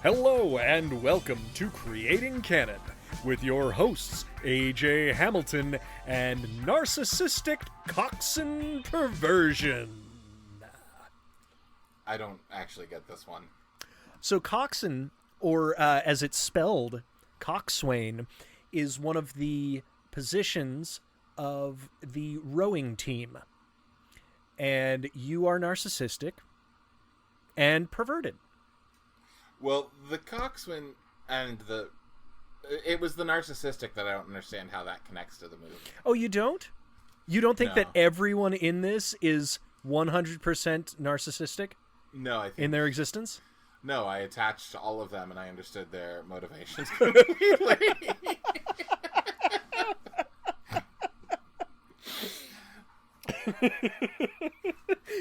Hello and welcome to Creating Canon with your hosts AJ Hamilton and Narcissistic Coxswain Perversion. I don't actually get this one. So coxswain, or as it's spelled, coxswain, is one of the positions of the rowing team. And you are narcissistic and perverted. Well, the coxswain and it was the narcissistic that I don't understand how that connects to the movie. Oh, you don't? You don't think No. that everyone in this is 100% narcissistic? No, I think In their existence? No, I attached to all of them and I understood their motivations completely.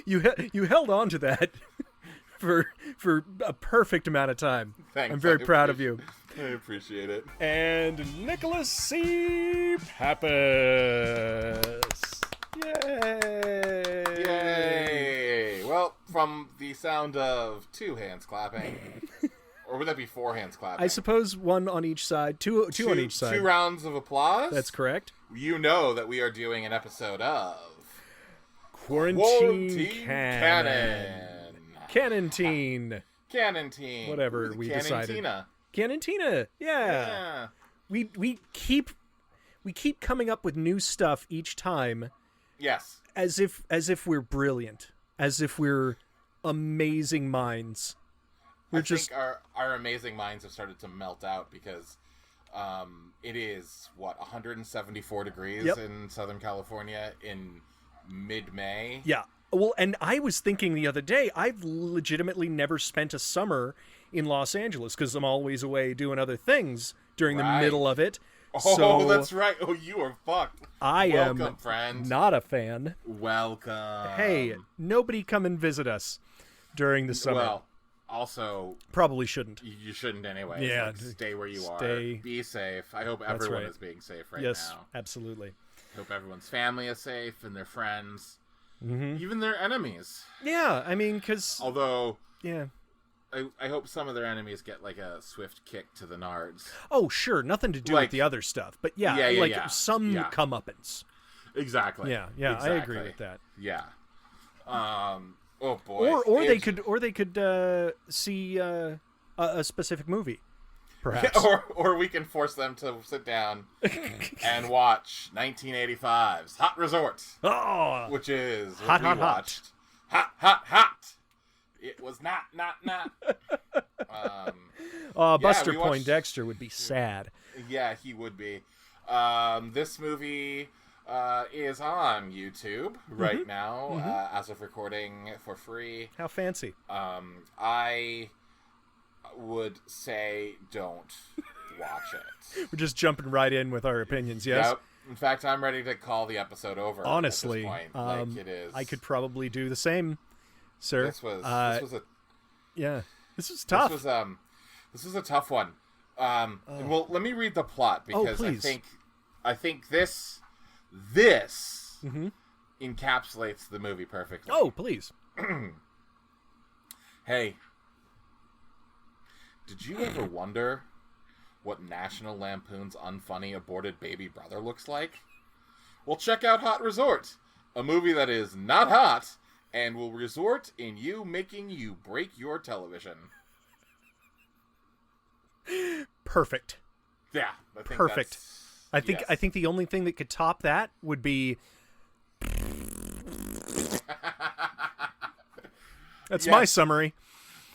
You held on to that for a perfect amount of time. Thanks. I'm very proud of you. I appreciate it. And Nicholas C. Pappas. Yay! Yay! Well, from the sound of two hands clapping, or would that be four hands clapping? I suppose one on each side, two on each side. 2 rounds of applause? That's correct. You know that we are doing an episode of Quarantine Canon. Canantine. Canantine. Whatever we decided. Cannontina. Yeah. We keep coming up with new stuff each time. Yes. As if we're brilliant. As if we're amazing minds. I think our amazing minds have started to melt out because it is 174 degrees in Southern California in mid-May. Yeah. Well, and I was thinking the other day, I've legitimately never spent a summer in Los Angeles because I'm always away doing other things during the middle of it. Oh, so that's right. Oh, you are fucked. Welcome, am friend. Not a fan. Welcome. Hey, nobody come and visit us during the summer. Well, also... Probably shouldn't. You shouldn't anyway. Yeah. Like, stay where you are. Be safe. I hope everyone is being safe right now. Yes, absolutely. Hope everyone's family is safe and their friends. Mm-hmm. Even their enemies. Yeah, I mean, because... Although... Yeah. I hope some of their enemies get like a swift kick to the nards. Oh, sure. Nothing to do with the other stuff. But some comeuppance. Exactly. Yeah, exactly. I agree with that. Yeah. Oh boy. Or they could see a specific movie, perhaps. Or we can force them to sit down and watch 1985's Hot Resort. Oh, which is what we watched. Hot. It was not. Buster Poindexter would be sad. Yeah, he would be. This movie is on YouTube right now, as of recording for free. How fancy. I would say don't watch it. We're just jumping right in with our opinions, yes? Yep. In fact, I'm ready to call the episode over. Honestly, at this point. It is. I could probably do the same, sir. This was tough. This was a tough one. Well, let me read the plot because I think this encapsulates the movie perfectly. Oh, please. Hey, did you ever wonder what National Lampoon's unfunny aborted baby brother looks like? Well, check out Hot Resort, a movie that is not hot and will resort in you making you break your television. Perfect. Yeah, I think perfect. I think the only thing that could top that would be That's my summary.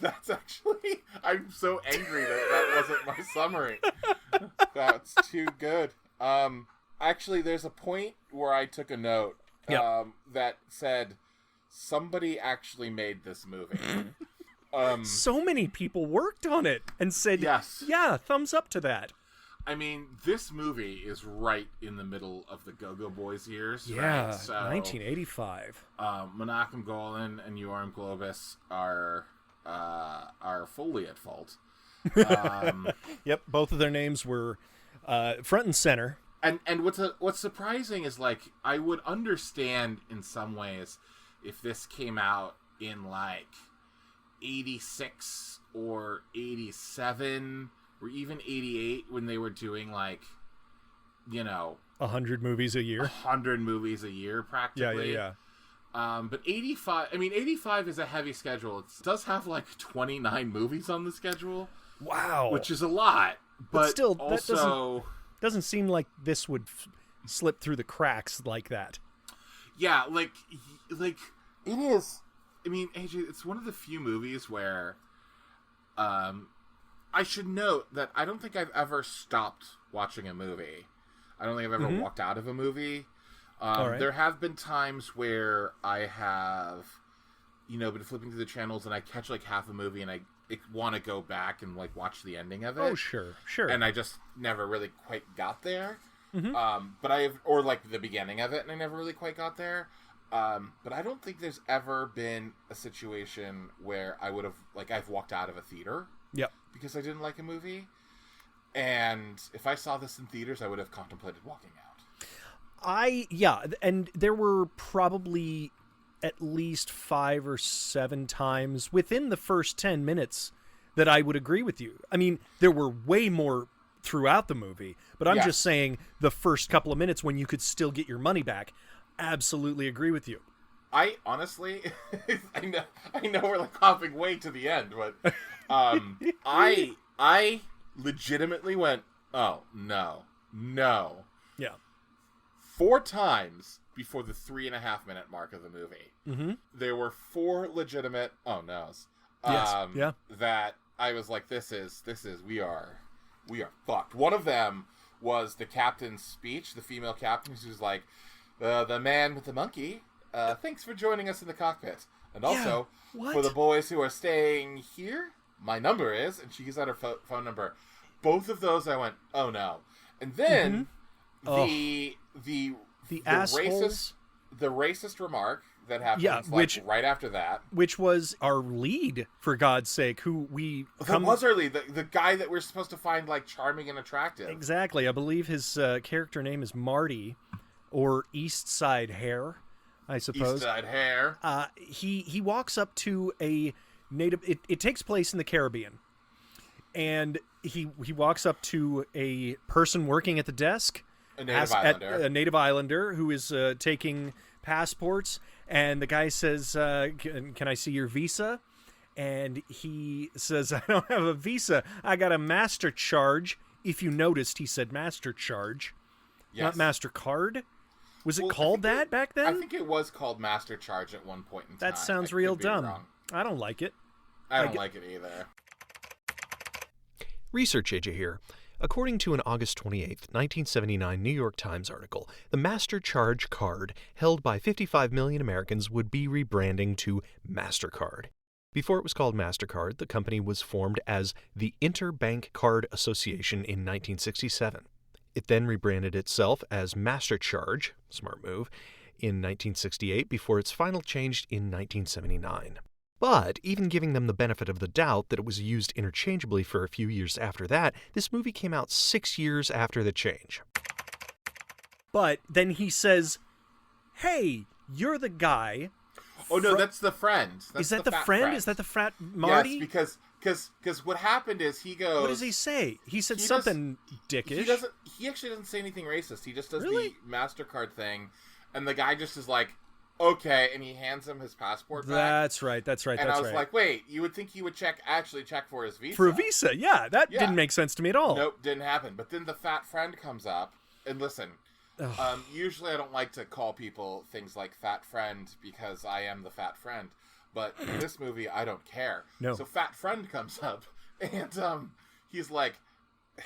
That's actually... I'm so angry that wasn't my summary. That's too good. Actually, there's a point where I took a note that said, somebody actually made this movie. So many people worked on it and said, yeah, thumbs up to that. I mean, this movie is right in the middle of the Go-Go Boys years. Yeah, right? So, 1985. Menachem Golan and Yoram Globus are fully at fault. Yep, both of their names were front and center. And what's surprising is, like, I would understand in some ways if this came out in, like, 86 or 87 or even 88 when they were doing, like, 100 movies a year. 100 movies a year, practically. Yeah. But 85 is a heavy schedule. It does have, like, 29 movies on the schedule. Wow. Which is a lot. But still, also... that doesn't seem like this would slip through the cracks like that. Yeah, like it is. I mean, AJ, it's one of the few movies where, I should note that I don't think I've ever stopped watching a movie. I don't think I've ever walked out of a movie. Right. There have been times where I have, been flipping through the channels and I catch like half a movie and I want to go back and like watch the ending of it. Oh, sure. And I just never really quite got there. But or like the beginning of it, and I never really quite got there. But I don't think there's ever been a situation where I would have, like, I've walked out of a theater. Yep. Because I didn't like a movie. And if I saw this in theaters, I would have contemplated walking out. And there were probably at least 5 or 7 times within the first 10 minutes that I would agree with you. I mean, there were way more throughout the movie, but I'm just saying the first couple of minutes when you could still get your money back, absolutely agree with you. I honestly, I know we're like hopping way to the end, but I legitimately went, oh, no. Yeah. 4 times before the 3.5 minute mark of the movie. There were 4 legitimate oh no's. That I was like, this is we are fucked. One of them was the captain's speech, the female captain, who's like, the man with the monkey, thanks for joining us in the cockpit. And also, for the boys who are staying here, my number is, and she gives out her phone number. Both of those I went, oh no. And then the racist remark that happens right after that. Which was our lead, for God's sake, who we... That was our lead, the guy that we're supposed to find, like, charming and attractive. Exactly. I believe his character name is Marty, or East Side Hare, I suppose. East Side Hare. He walks up to a native... It takes place in the Caribbean. And he walks up to a person working at the desk... A native islander who is taking passports, and the guy says, can I see your visa? And he says, I don't have a visa. I got a master charge. If you noticed, he said master charge, not MasterCard. Was it called that back then? I think it was called master charge at one point in time. That sounds real dumb. I don't like it. I don't like it either. Research AJ here. According to an August 28, 1979 New York Times article, the Master Charge card held by 55 million Americans would be rebranding to MasterCard. Before it was called MasterCard, the company was formed as the Interbank Card Association in 1967. It then rebranded itself as Master Charge, smart move, in 1968 before its final change in 1979. But even giving them the benefit of the doubt that it was used interchangeably for a few years after that, this movie came out 6 years after the change. But then he says, hey, you're the guy... Oh, no, that's the friend. Is that the friend? Is that the frat Marty? Yes, because what happened is he goes... What does he say? He said something dickish. He actually doesn't say anything racist. He just does the MasterCard thing, and the guy just is like... Okay, and he hands him his passport back. That's right. And I was like, wait, you would think he would actually check for his visa. For a visa, yeah. That didn't make sense to me at all. Nope, didn't happen. But then the fat friend comes up, and listen, usually I don't like to call people things like fat friend because I am the fat friend. But in this movie, I don't care. No. So fat friend comes up, and he's like,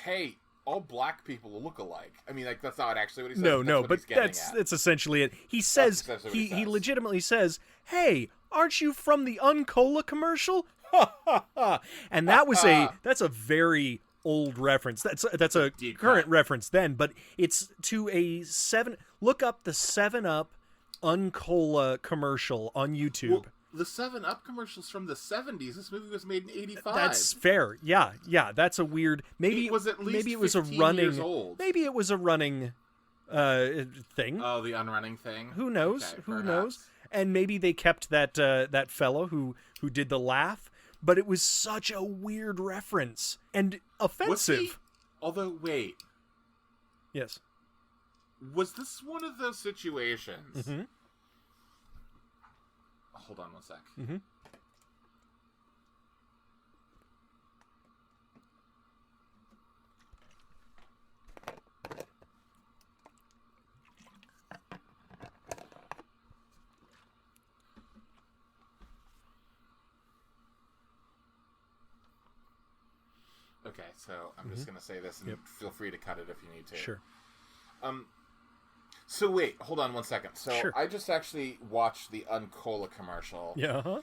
hey... all black people look alike. I mean, like, that's not actually what he says. No, but that's essentially it. He says, he legitimately says, hey, aren't you from the Uncola commercial? Ha, ha, ha. And that's a very old reference. That's a current reference then, but it's to look up the 7-Up Uncola commercial on YouTube. Well, the 7-Up commercials from the 70s. This movie was made in 85. That's fair. Yeah. That's a weird... Maybe it was at least maybe it was 15 years old. Maybe it was a running thing. Oh, the unrunning thing? Who knows? Okay, Who knows? And maybe they kept that fellow who did the laugh. but it was such a weird reference and offensive. Although, wait. Yes. Was this one of those situations? Mm-hmm. Hold on one sec. Mm-hmm. Okay, so I'm just going to say this, and feel free to cut it if you need to. Sure. So wait, hold on one second. So Sure. I just actually watched the Uncola commercial. Yeah.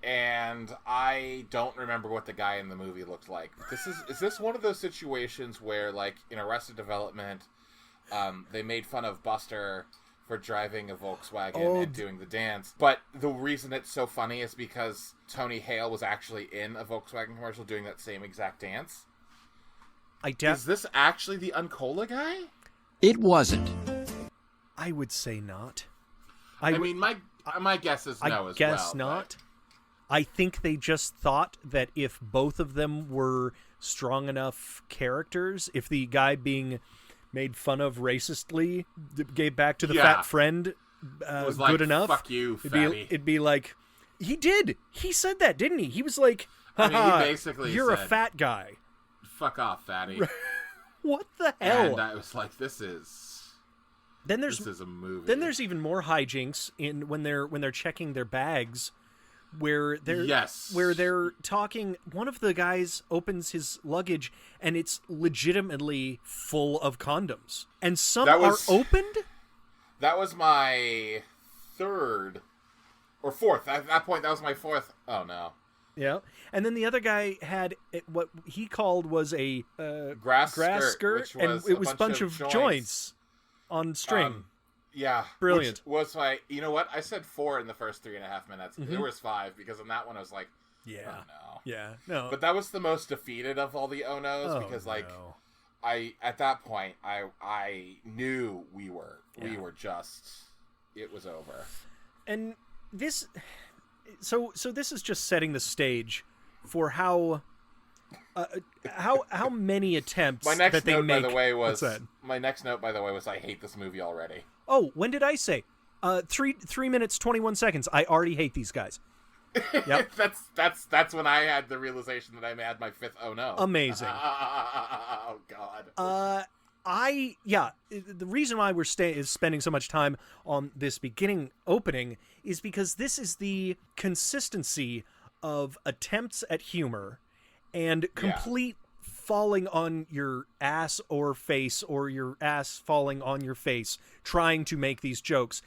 And I don't remember what the guy in the movie looked like. Is this one of those situations where, like, in Arrested Development, they made fun of Buster for driving a Volkswagen and doing the dance, but the reason it's so funny is because Tony Hale was actually in a Volkswagen commercial doing that same exact dance? Is this actually the Uncola guy? It wasn't. I would say not. I mean, my guess is no as well. I guess not. But I think they just thought that if both of them were strong enough characters, if the guy being made fun of racistly gave back to the fat friend was good like, enough, fuck you, fatty. It'd be like, he did. He said that, didn't he? He was like, I mean, he basically you're said, a fat guy. Fuck off, fatty. What the hell? And I was like, this is a movie. Then there's even more hijinks in when they're checking their bags, where they're talking. One of the guys opens his luggage and it's legitimately full of condoms, and some are opened. That was my third or fourth. At that point, that was my fourth. Oh no. Yeah, and then the other guy had what he called was a grass skirt, and it was a bunch of joints on string. Yeah, brilliant. Which was like, you know what? I said 4 in the first 3.5 minutes. Mm-hmm. There was 5 because on that one I was like, yeah, oh no, yeah, no. But that was the most defeated of all the oh no's because like, I at that point I knew we were just, it was over. And this. So this is just setting the stage for how many attempts my next that they note, make. by the way, was my next note, by the way, was I hate this movie already. Oh, when did I say? 3 minutes 21 seconds. I already hate these guys. Yep. that's when I had the realization that I had my 5th oh no. Amazing. Oh god. The reason why we're spending so much time on this beginning opening is because this is the consistency of attempts at humor and complete falling on your ass or face, or your ass falling on your face trying to make these jokes.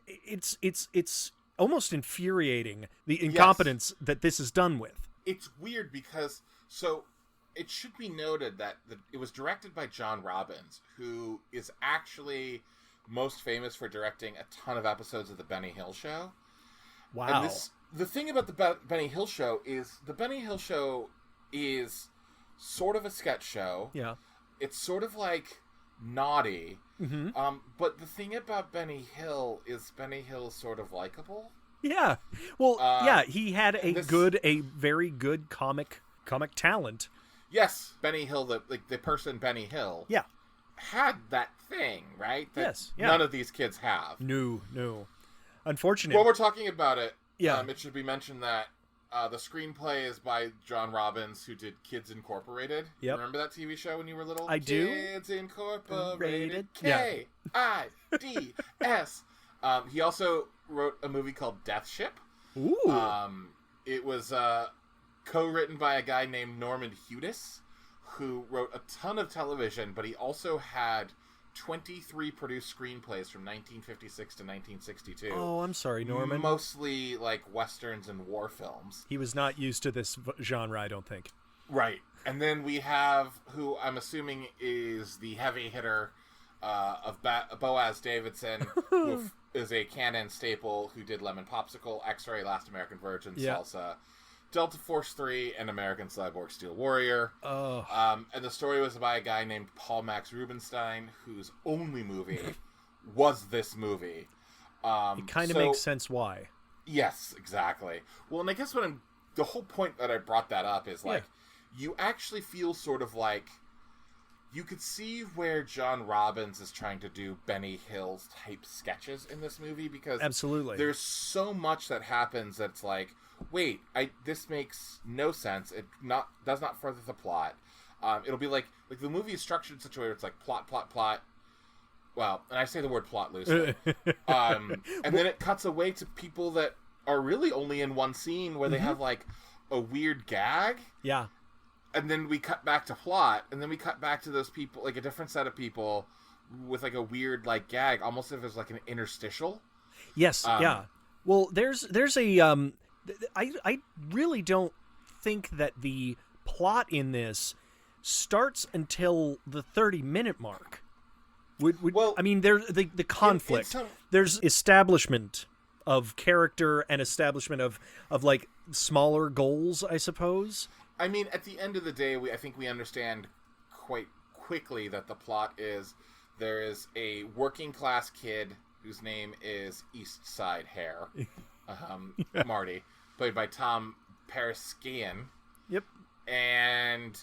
It's almost infuriating, the incompetence that this is done with. It's weird because it should be noted that it was directed by John Robbins, who is actually most famous for directing a ton of episodes of The Benny Hill Show. Wow. And the thing about the Benny Hill Show is the Benny Hill Show is sort of a sketch show. Yeah. It's sort of like naughty. Mm-hmm. But the thing about Benny Hill is Benny Hill is sort of likable. Yeah. Well, he had a very good comic comic talent. Yes, Benny Hill, the person Benny Hill, had that thing, right? That yes, none of these kids have. No. Unfortunately. While we're talking about it, it should be mentioned that the screenplay is by John Robbins, who did Kids Incorporated. Yep. Remember that TV show when you were little? I do. Kids Incorporated. Kids. He also wrote a movie called Death Ship. Ooh. It was co-written by a guy named Norman Hudis, who wrote a ton of television, but he also had 23 produced screenplays from 1956 to 1962. Oh, I'm sorry, Norman. Mostly like westerns and war films. He was not used to this genre, I don't think. Right. And then we have, who I'm assuming is the heavy hitter of Boaz Davidson, who is a canon staple, who did Lemon Popsicle, X-Ray, Last American Virgin, Salsa, Delta Force 3, and American Cyborg Steel Warrior. Oh. And the story was by a guy named Paul Max Rubenstein, whose only movie was this movie. It kind of makes sense why. Yes, exactly. Well, and I guess what I'm the whole point that I brought that up is like, you actually feel sort of like, you could see where John Robbins is trying to do Benny Hill's type sketches in this movie, because absolutely there's so much that happens that's like, wait, this makes no sense. It does not further the plot. It'll be like the movie is structured in such a way where it's like plot. Well, and I say the word plot loosely. And then it cuts away to people that are really only in one scene where they have like a weird gag. Yeah. And then we cut back to plot, and then we cut back to those people, like a different set of people with like a weird like gag, almost if it's like an interstitial. Yes, yeah. Well, there's a I really don't think that the plot in this starts until the 30-minute mark. Well, I mean, there's the conflict. There's establishment of character and establishment of like smaller goals, I suppose. I mean, at the end of the day, I think we understand quite quickly that the plot is there is a working class kid whose name is East Side Hair, Marty, played by Tom Paraskian. Yep. And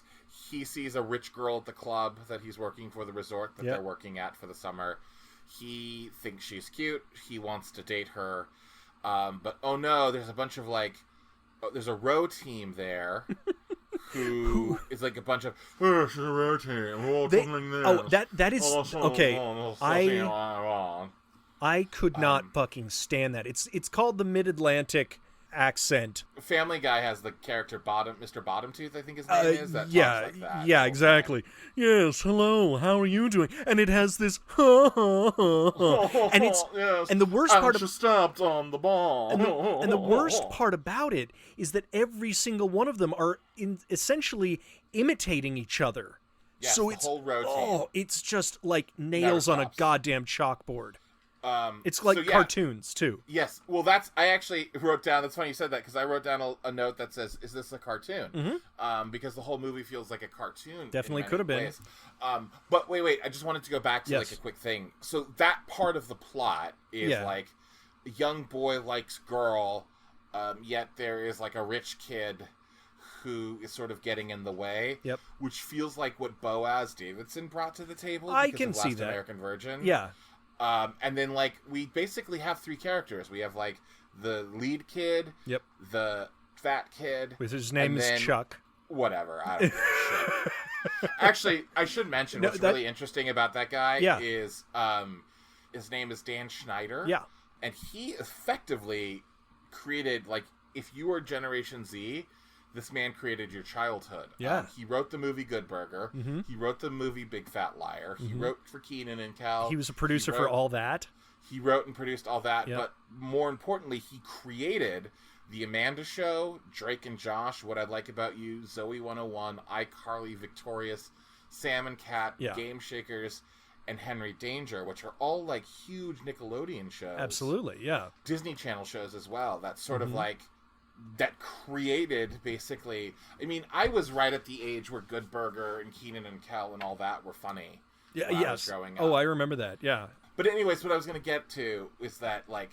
he sees a rich girl at the club that he's working for, the resort that they're working at for the summer. He thinks she's cute. He wants to date her. But oh no, there's a bunch of like, there's a row team there who is like a bunch of, oh, she's a row team. We're all doing this. Oh, that is okay. I could not fucking stand that. It's called the Mid-Atlantic accent. Family Guy has the character Mr. Bottomtooth, I think his name is. That yeah, talks like that yeah, exactly. Yes, hello. How are you doing? And it has this, and it's yes, and the worst part of stopped on the ball. And the worst part about it is that every single one of them are essentially imitating each other. Yes, so the it's whole row team. Oh, it's just like nails on a goddamn chalkbord. It's like cartoons too. Yes. Well, I actually wrote down. That's funny you said that, because I wrote down a note that says, "Is this a cartoon?" Mm-hmm. Because the whole movie feels like a cartoon. Definitely could have been. But wait. I just wanted to go back to like a quick thing. So that part of the plot is like a young boy likes girl, yet there is like a rich kid who is sort of getting in the way. Yep. Which feels like what Boaz Davidson brought to the table. I can see Last that. American Virgin. Yeah. And then, like, we basically have three characters. We have, like, the lead kid, the fat kid. His name is Chuck. Whatever. I don't give a shit. Actually, I should mention what's really interesting about that guy is his name is Dan Schneider. Yeah. And he effectively created, like, if you were Generation Z, this man created your childhood. Yeah. He wrote the movie Good Burger. Mm-hmm. He wrote the movie Big Fat Liar. He wrote for Kenan and Kel. He was a producer for all that. He wrote and produced all that. Yep. But more importantly, he created The Amanda Show, Drake and Josh, What I Like About You, Zoe 101, iCarly, Victorious, Sam and Cat, Game Shakers, and Henry Danger, which are all like huge Nickelodeon shows. Absolutely, yeah. Disney Channel shows as well. That's sort of like... that created, basically... I mean, I was right at the age where Good Burger and Kenan and Kel and all that were funny. Yeah, I was growing up. Oh, I remember that, yeah. But anyways, what I was going to get to is that, like,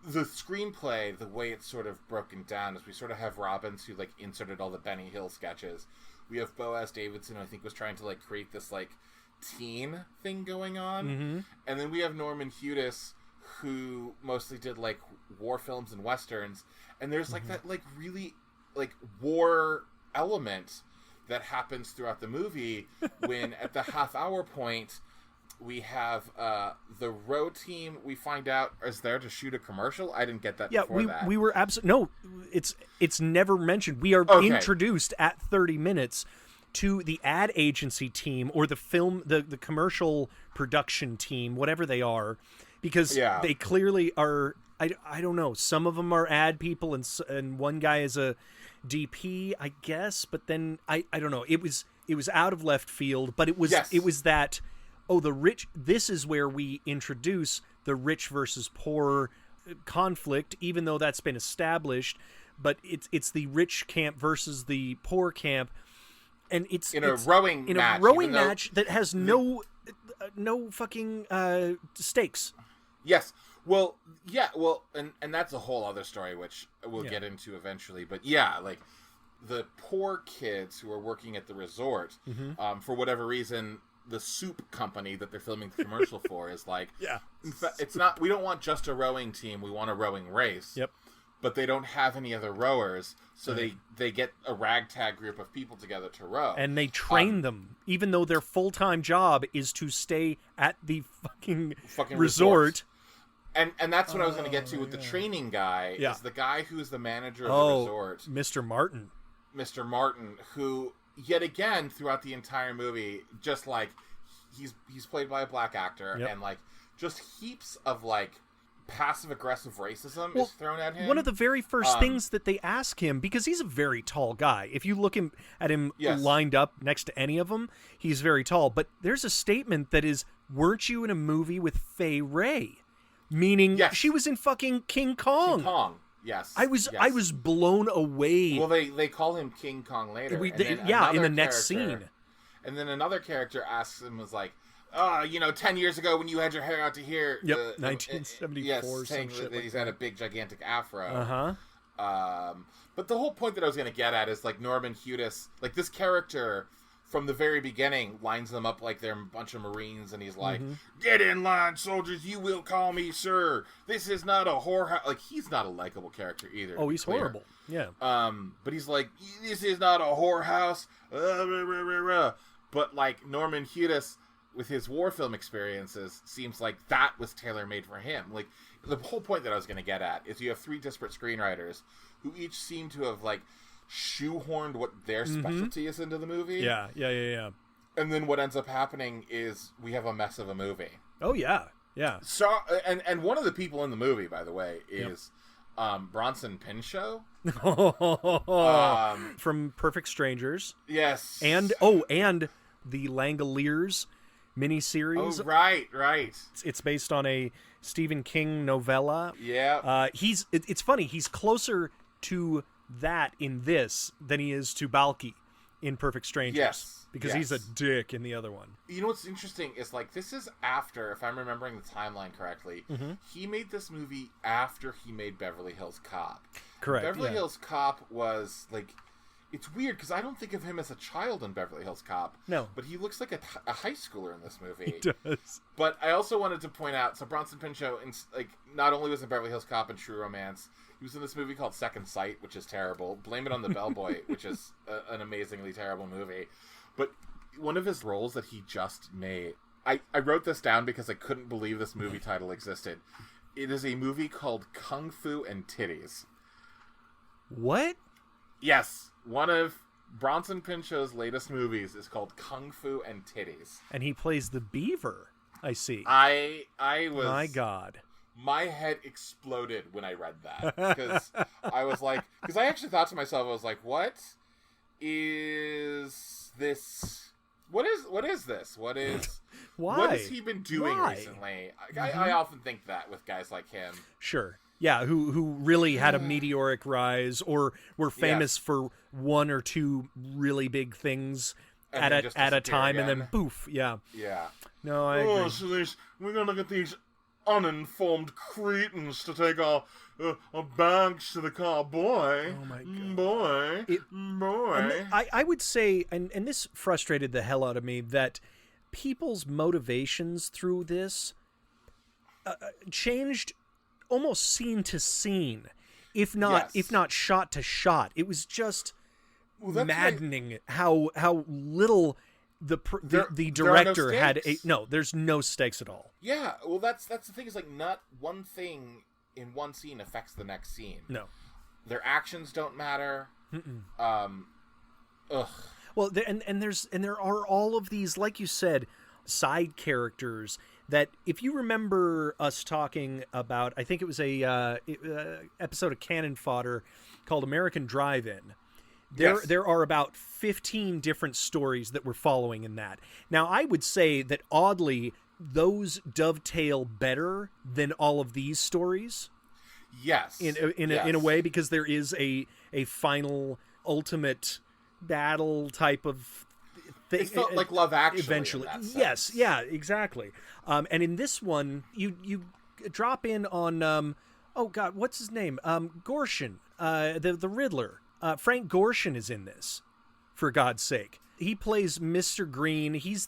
the screenplay, the way it's sort of broken down is we sort of have Robbins, who, like, inserted all the Benny Hill sketches. We have Boaz Davidson, who I think was trying to, like, create this, like, teen thing going on. Mm-hmm. And then we have Norman Hudis, who mostly did, like, war films and westerns. And there's, like, that, like, really, like, war element that happens throughout the movie when, at the half-hour point, we have the row team, we find out, is there to shoot a commercial. I didn't get that before that. We were absolutely... No, it's never mentioned. We are introduced at 30 minutes to the ad agency team or the film, the commercial production team, whatever they are, because they clearly are... I don't know. Some of them are ad people, and one guy is a DP, I guess. But then I don't know. It was out of left field, but it was that the rich. This is where we introduce the rich versus poor conflict, even though that's been established. But it's the rich camp versus the poor camp, and it's a rowing match that has no fucking stakes. Yes. Well, yeah, well, and that's a whole other story, which we'll get into eventually. But yeah, like, the poor kids who are working at the resort, for whatever reason, the soup company that they're filming the commercial for is like, in fact, it's not, we don't want just a rowing team, we want a rowing race. Yep. But they don't have any other rowers, so they get a ragtag group of people together to row. And they train them, even though their full-time job is to stay at the fucking resort. And that's what I was going to get to with the training guy, is the guy who's the manager of the resort. Mr. Martin. Mr. Martin, who, yet again, throughout the entire movie, just, like, he's played by a black actor, and, like, just heaps of, like, passive-aggressive racism is thrown at him. One of the very first things that they ask him, because he's a very tall guy. If you look at him lined up next to any of them, he's very tall. But there's a statement that is, weren't you in a movie with Fay Wray? Meaning she was in fucking King Kong. King Kong, yes. I was blown away. Well, they call him King Kong later. In the next scene. And then another character asks him, was like, 10 years ago when you had your hair out to here. Yep, 1974. Yes, saying that he's had a big, gigantic afro. Uh-huh. But the whole point that I was going to get at is, like, Norman Hudis, like, this character from the very beginning lines them up like they're a bunch of Marines, and he's like, get in line, soldiers, you will call me sir. This is not a whorehouse. Like, he's not a likable character either. Oh, he's horrible. Yeah. But he's like, this is not a whorehouse. But, like, Norman Hudis, with his war film experiences, seems like that was tailor-made for him. Like, the whole point that I was going to get at is you have three disparate screenwriters who each seem to have, like, shoehorned what their specialty is into the movie. Yeah. And then what ends up happening is we have a mess of a movie. Oh, yeah. So, and one of the people in the movie, by the way, is Bronson Pinchot. From Perfect Strangers. Yes. And the Langoliers miniseries. Oh, right. It's based on a Stephen King novella. Yeah. It's funny, he's closer to that in this than he is to Balky in Perfect Strangers. Yes. Because he's a dick in the other one. You know what's interesting is, like, this is after, if I'm remembering the timeline correctly, he made this movie after he made Beverly Hills Cop. Correct. Beverly Hills Cop was, like, it's weird because I don't think of him as a child in Beverly Hills Cop. No. But he looks like a high schooler in this movie. He does. But I also wanted to point out, so Bronson Pinchot, not only was in Beverly Hills Cop and True Romance, he was in this movie called Second Sight, which is terrible. Blame It on the Bellboy, which is an amazingly terrible movie. But one of his roles that he just made, I wrote this down because I couldn't believe this movie title existed. It is a movie called Kung Fu and Titties. What? Yes. One of Bronson Pinchot's latest movies is called Kung Fu and Titties. And he plays the beaver, I see. I was... My God. My head exploded when I read that. Because I was like... Because I actually thought to myself, I was like, what is this... What is this? What is... Why? What has he been doing recently? I often think that with guys like him. Sure. Yeah, who really had a meteoric rise or were famous for one or two really big things at a time, again. And then poof, yeah. No, I agree. So we're going to get these uninformed cretins to take our bags to the car. Boy. Oh, my God. Boy. I would say, and this frustrated the hell out of me, that people's motivations through this changed almost scene to scene, if not shot to shot. It was just maddening how little the director had. There's no stakes at all. Yeah, well, that's the thing. Is like not one thing in one scene affects the next scene. No, their actions don't matter. Well, there are all of these, like you said, side characters that, if you remember us talking about, I think it was a episode of Cannon Fodder called American Drive-In. There are about 15 different stories that we're following in that. Now, I would say that oddly, those dovetail better than all of these stories. Yes. In a way, because there is a final ultimate battle type of thing. It felt like Love Actually. Eventually. Yes, yeah, exactly. And in this one, you drop in on oh God, what's his name? Gorshin, the Riddler. Frank Gorshin is in this, for God's sake. He plays Mr. Green. He's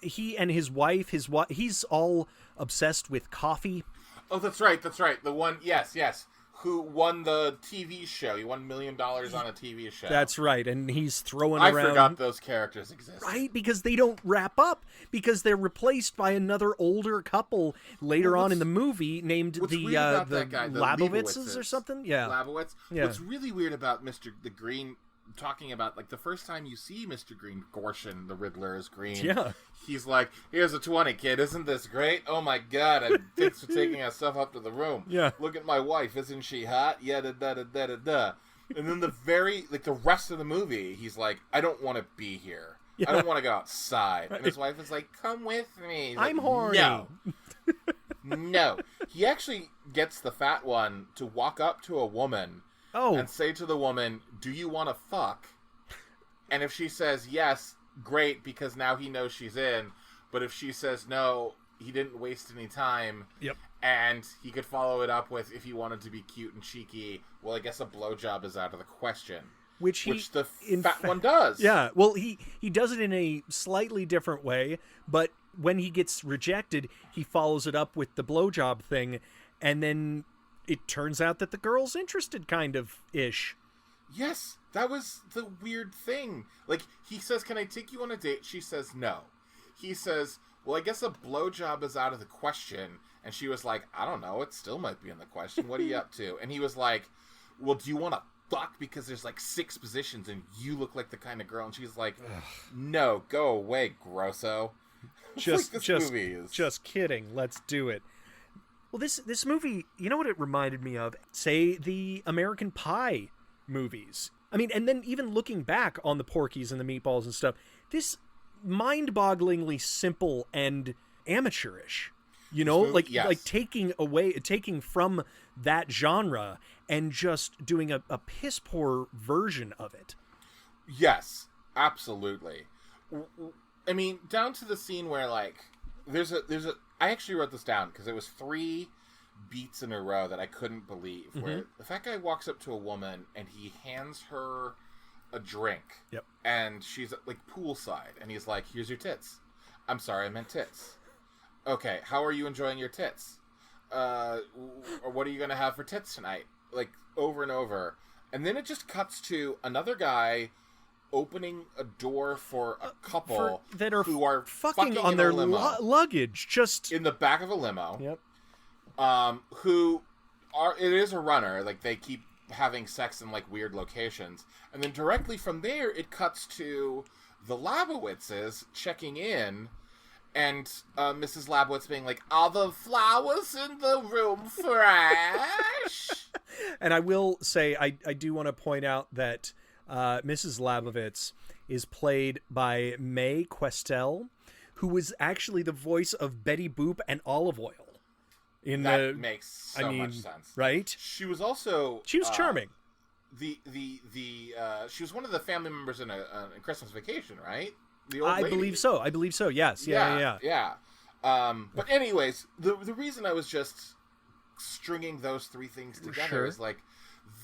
he and his wife, he's all obsessed with coffee. Oh, that's right. The one, yes. Who won the TV show. He won $1 million on a TV show. That's right, and he's throwing around... I forgot those characters exist. Right, because they don't wrap up, because they're replaced by another older couple later on in the movie named the Labowitzes or something? Yeah. Labowitz. Yeah. What's really weird about the Green... talking about, like, the first time you see Mr. Green, Gorshin, the Riddler, is Green. Yeah. He's like, here's a 20, kid. Isn't this great? Oh, my God. And thanks for taking our stuff up to the room. Yeah. Look at my wife. Isn't she hot? Yeah, da-da-da-da-da-da. And then the rest of the movie, he's like, I don't want to be here. Yeah. I don't want to go outside. Right. And his wife is like, come with me. He's I'm like, horny. No. No. He actually gets the fat one to walk up to a woman and say to the woman, do you want to fuck? And if she says yes, great, because now he knows she's in. But if she says no, he didn't waste any time. Yep. And he could follow it up with, if he wanted to be cute and cheeky, well, I guess a blowjob is out of the question. Which the fat one does. Yeah, well, he does it in a slightly different way, but when he gets rejected, he follows it up with the blowjob thing, and then... it turns out that the girl's interested, kind of, ish. Yes, that was the weird thing. Like, he says, can I take you on a date? She says no. He says, well, I guess a blowjob is out of the question. And she was like, I don't know, it still might be in the question. What are you up to? And he was like, well, do you want to fuck? Because there's like 6 positions and you look like the kind of girl. And she's like, no, go away, grosso. Just kidding. Let's do it. Well, this movie, you know what it reminded me of? Say, the American Pie movies. I mean, and then even looking back on the Porkies and the Meatballs and stuff, this mind-bogglingly simple and amateurish. You know, like taking from that genre and just doing a piss-poor version of it. Yes, absolutely. I mean, down to the scene where, like, there's a I actually wrote this down because it was 3 beats in a row that I couldn't believe. Where the fat guy walks up to a woman and he hands her a drink. Yep. And she's like poolside, and he's like, "Here's your tits." I'm sorry, I meant tits. Okay, how are you enjoying your tits? Or what are you gonna have for tits tonight? Like over and over, and then it just cuts to another guy opening a door for a couple who are fucking on their luggage, just in the back of a limo. Yep. It is a runner. Like, they keep having sex in like weird locations, and then directly from there it cuts to the Labowitzes checking in, and Mrs. Labowitz being like, "Are the flowers in the room fresh?" And I will say, I do want to point out that Mrs. Labowitz is played by Mae Questel, who was actually the voice of Betty Boop and Olive Oil. That makes so much sense, right? She was also charming. She was one of the family members in a Christmas Vacation, right? The old lady. I believe so. Yes. Yeah. But anyways, the reason I was just stringing those 3 things together is like,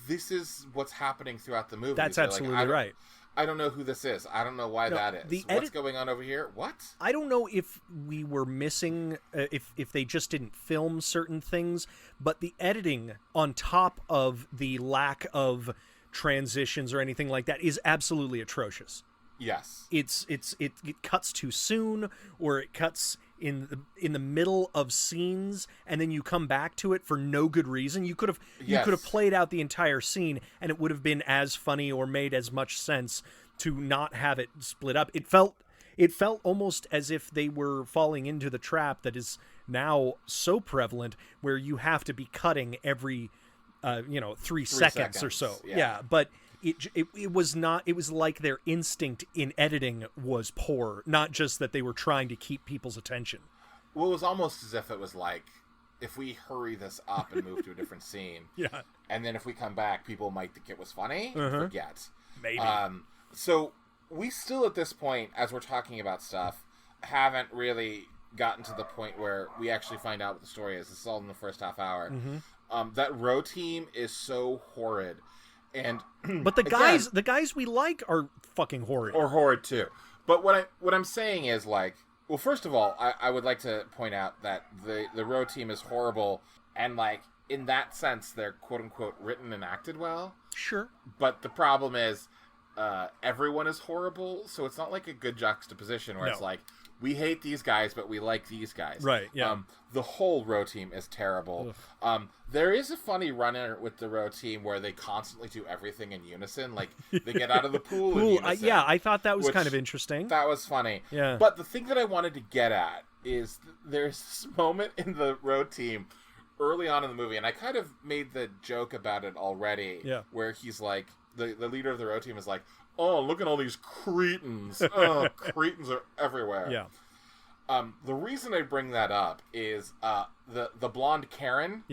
this is what's happening throughout the movie. That's absolutely right. I don't know who this is. I don't know why that is. What's going on over here? What? I don't know if we were missing, if they just didn't film certain things, but the editing on top of the lack of transitions or anything like that is absolutely atrocious. Yes. It cuts too soon, or it cuts in the middle of scenes, and then you come back to it for no good reason. You could have played out the entire scene, and it would have been as funny or made as much sense to not have it split up. It felt almost as if they were falling into the trap that is now so prevalent, where you have to be cutting every 3 seconds or so. Yeah, but it was not. It was like their instinct in editing was poor, not just that they were trying to keep people's attention. Well, it was almost as if it was like, if we hurry this up and move to a different scene, and then if we come back, people might think it was funny. Forget. Maybe. So we still, at this point, as we're talking about stuff, haven't really gotten to the point where we actually find out what the story is. This is all in the first half hour. That row team is so horrid. And but the guys we like are fucking horrid. Or horrid too. But what I'm saying is, like, well, first of all, I would like to point out that the row team is horrible, and, like, in that sense, they're quote-unquote written and acted well. Sure. But the problem is, everyone is horrible, so it's not like a good juxtaposition where it's like, we hate these guys, but we like these guys. Right, yeah. The whole row team is terrible. There is a funny run-in with the row team where they constantly do everything in unison. Like, they get out of the pool in unison. Yeah, I thought that was kind of interesting. That was funny. Yeah. But the thing that I wanted to get at is there's this moment in the row team early on in the movie, and I kind of made the joke about it already, where he's like, the leader of the row team is like, oh, look at all these cretins. Oh, cretins are everywhere. Yeah. The reason I bring that up is the blonde Karen,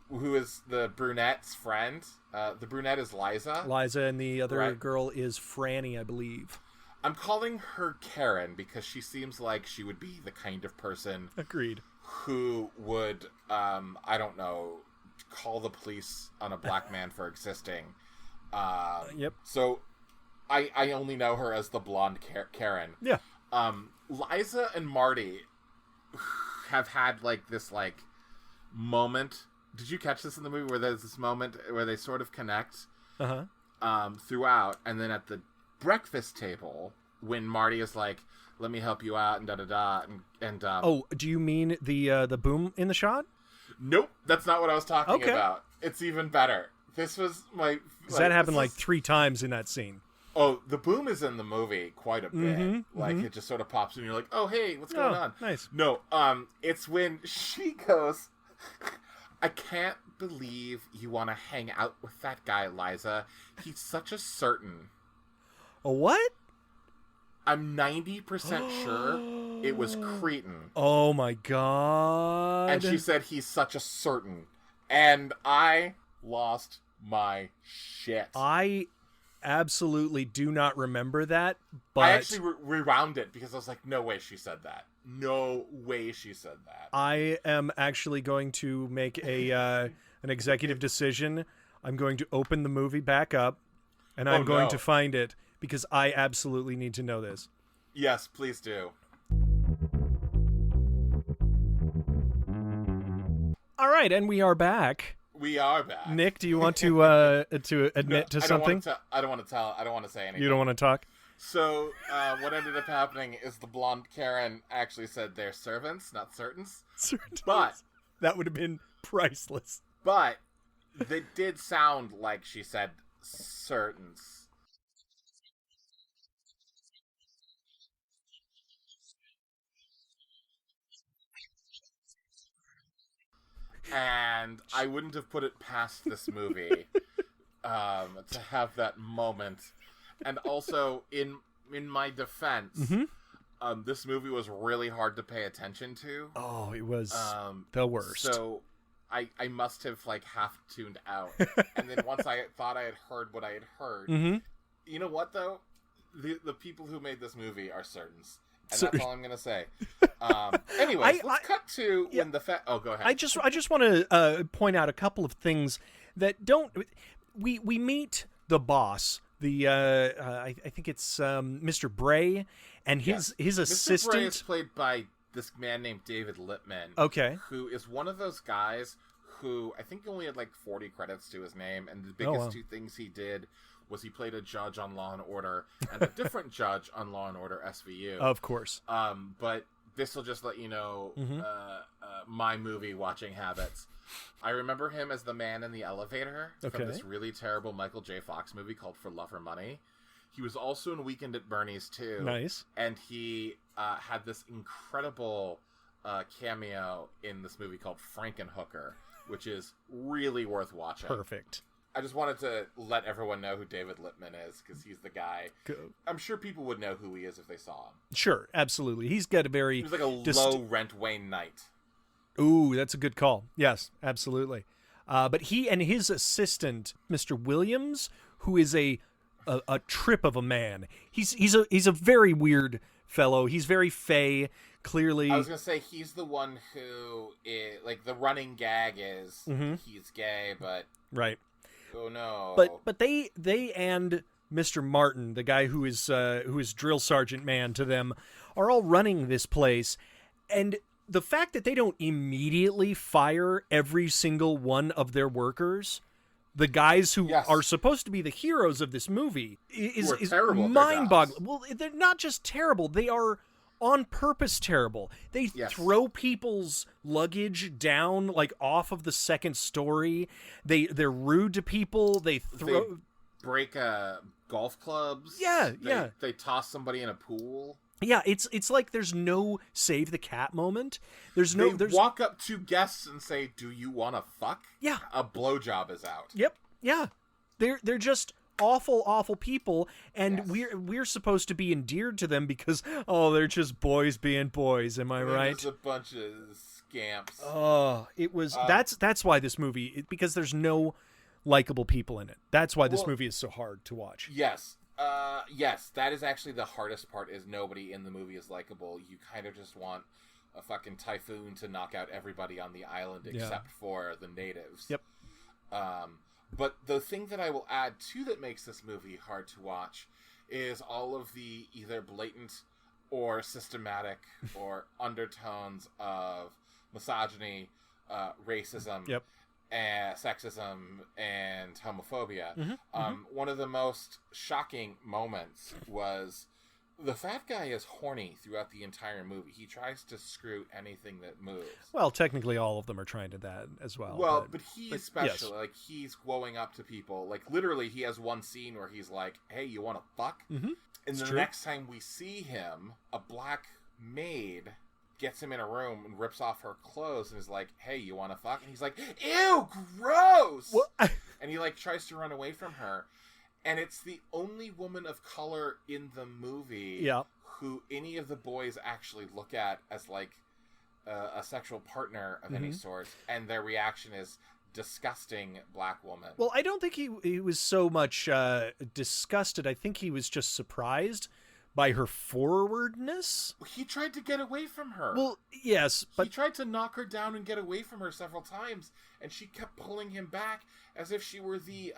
who is the brunette's friend. The brunette is Liza. Liza, and the other girl is Franny, I believe. I'm calling her Karen because she seems like she would be the kind of person... Agreed. ...who would, I don't know, call the police on a black man for existing. Yep. So I only know her as the blonde Karen. Yeah. Liza and Marty have had, like, this, like, moment. Did you catch this in the movie where there's this moment where they sort of connect throughout, and then at the breakfast table when Marty is like, let me help you out and da-da-da and oh, do you mean the boom in the shot? Nope, that's not what I was talking about. It's even better. This was my... that happened like 3 times in that scene. Oh, the boom is in the movie quite a bit. It just sort of pops in and you're like, oh, hey, what's going on? Nice. No, it's when she goes, I can't believe you want to hang out with that guy, Liza. He's such a certain. A what? I'm 90% sure it was Cretan. Oh my god. And she said he's such a certain. And I lost my shit. I absolutely do not remember that, but... I actually rewound it because I was like, no way she said that. No way she said that. I am actually going to make an executive decision. I'm going to open the movie back up, and I'm going to find it, because I absolutely need to know this. Yes, please do. All right, and we are back. We are back. Nick, do you want to admit to something? I don't want to say anything. You don't want to talk? So, what ended up happening is the blonde Karen actually said they're servants, not certains. Certains. But that would have been priceless. But they did sound like she said certains. And I wouldn't have put it past this movie to have that moment. And also, in my defense, this movie was really hard to pay attention to. Oh, it was the worst. So I must have, like, half tuned out. And then once I thought I had heard what I had heard, you know what, though? The people who made this movie are certains. And that's all I'm going to say. Anyways, let's cut to when the... Oh, go ahead. I just want to point out a couple of things that don't... We meet the boss, I think it's Mr. Bray, and his assistant... Mr. Bray is played by this man named David Lippman. Okay. Who is one of those guys who I think only had like 40 credits to his name, and the biggest 2 things he did was he played a judge on Law and Order and a different judge on Law and Order SVU. Of course. But this will just let you know my movie watching habits. I remember him as the man in the elevator from this really terrible Michael J. Fox movie called For Love or Money. He was also in Weekend at Bernie's too. Nice. And he had this incredible cameo in this movie called Frankenhooker, which is really worth watching. Perfect. I just wanted to let everyone know who David Lippman is, because he's the guy. I'm sure people would know who he is if they saw him. Sure, absolutely. He's got a very... He was like a low-rent Wayne Knight. Ooh, that's a good call. Yes, absolutely. But he and his assistant, Mr. Williams, who is a trip of a man. He's a very weird fellow. He's very fey, clearly... I was going to say, he's the one who is... Like, the running gag is he's gay, but... Right. Oh, no. But they and Mr. Martin, the guy who is drill sergeant man to them, are all running this place. And the fact that they don't immediately fire every single one of their workers... The guys who are supposed to be the heroes of this movie is mind-boggling. Well, they're not just terrible. They are on purpose terrible. They throw people's luggage down, like, off of the second story. They're rude to people. They break golf clubs. Yeah. They toss somebody in a pool. Yeah, it's like there's no save the cat moment. They walk up to guests and say, "Do you want to fuck?" Yeah, a blowjob is out. Yep. Yeah, they're just awful people, and we're supposed to be endeared to them because they're just boys being boys. Am I right? Just a bunch of scamps. Oh, it was that's why this movie, because there's no likable people in it. That's why this movie is so hard to watch. Yes. Yes, that is actually the hardest part, is nobody in the movie is likable. You kind of just want a fucking typhoon to knock out everybody on the island except for the natives. Yep. But the thing that I will add too that makes this movie hard to watch is all of the either blatant or systematic or undertones of misogyny, racism, sexism, and homophobia. One of the most shocking moments was the fat guy is horny throughout the entire movie. He tries to screw anything that moves. Well, technically all of them are trying to that as well. Well, but he's special. Yes. Like, he's going up to people. Like, literally, he has one scene where he's like, "Hey, you want to fuck?" And the next time we see him, a black maid gets him in a room and rips off her clothes and is like, "Hey, you want to fuck?" And he's like, "Ew, gross!" And he, like, tries to run away from her. And it's the only woman of color in the movie who any of the boys actually look at as, like, a sexual partner of any sort. And their reaction is, disgusting black woman. Well, I don't think he was so much disgusted. I think he was just surprised by her forwardness. He tried to get away from her. Well, yes, but... He tried to knock her down and get away from her several times, and she kept pulling him back as if she were the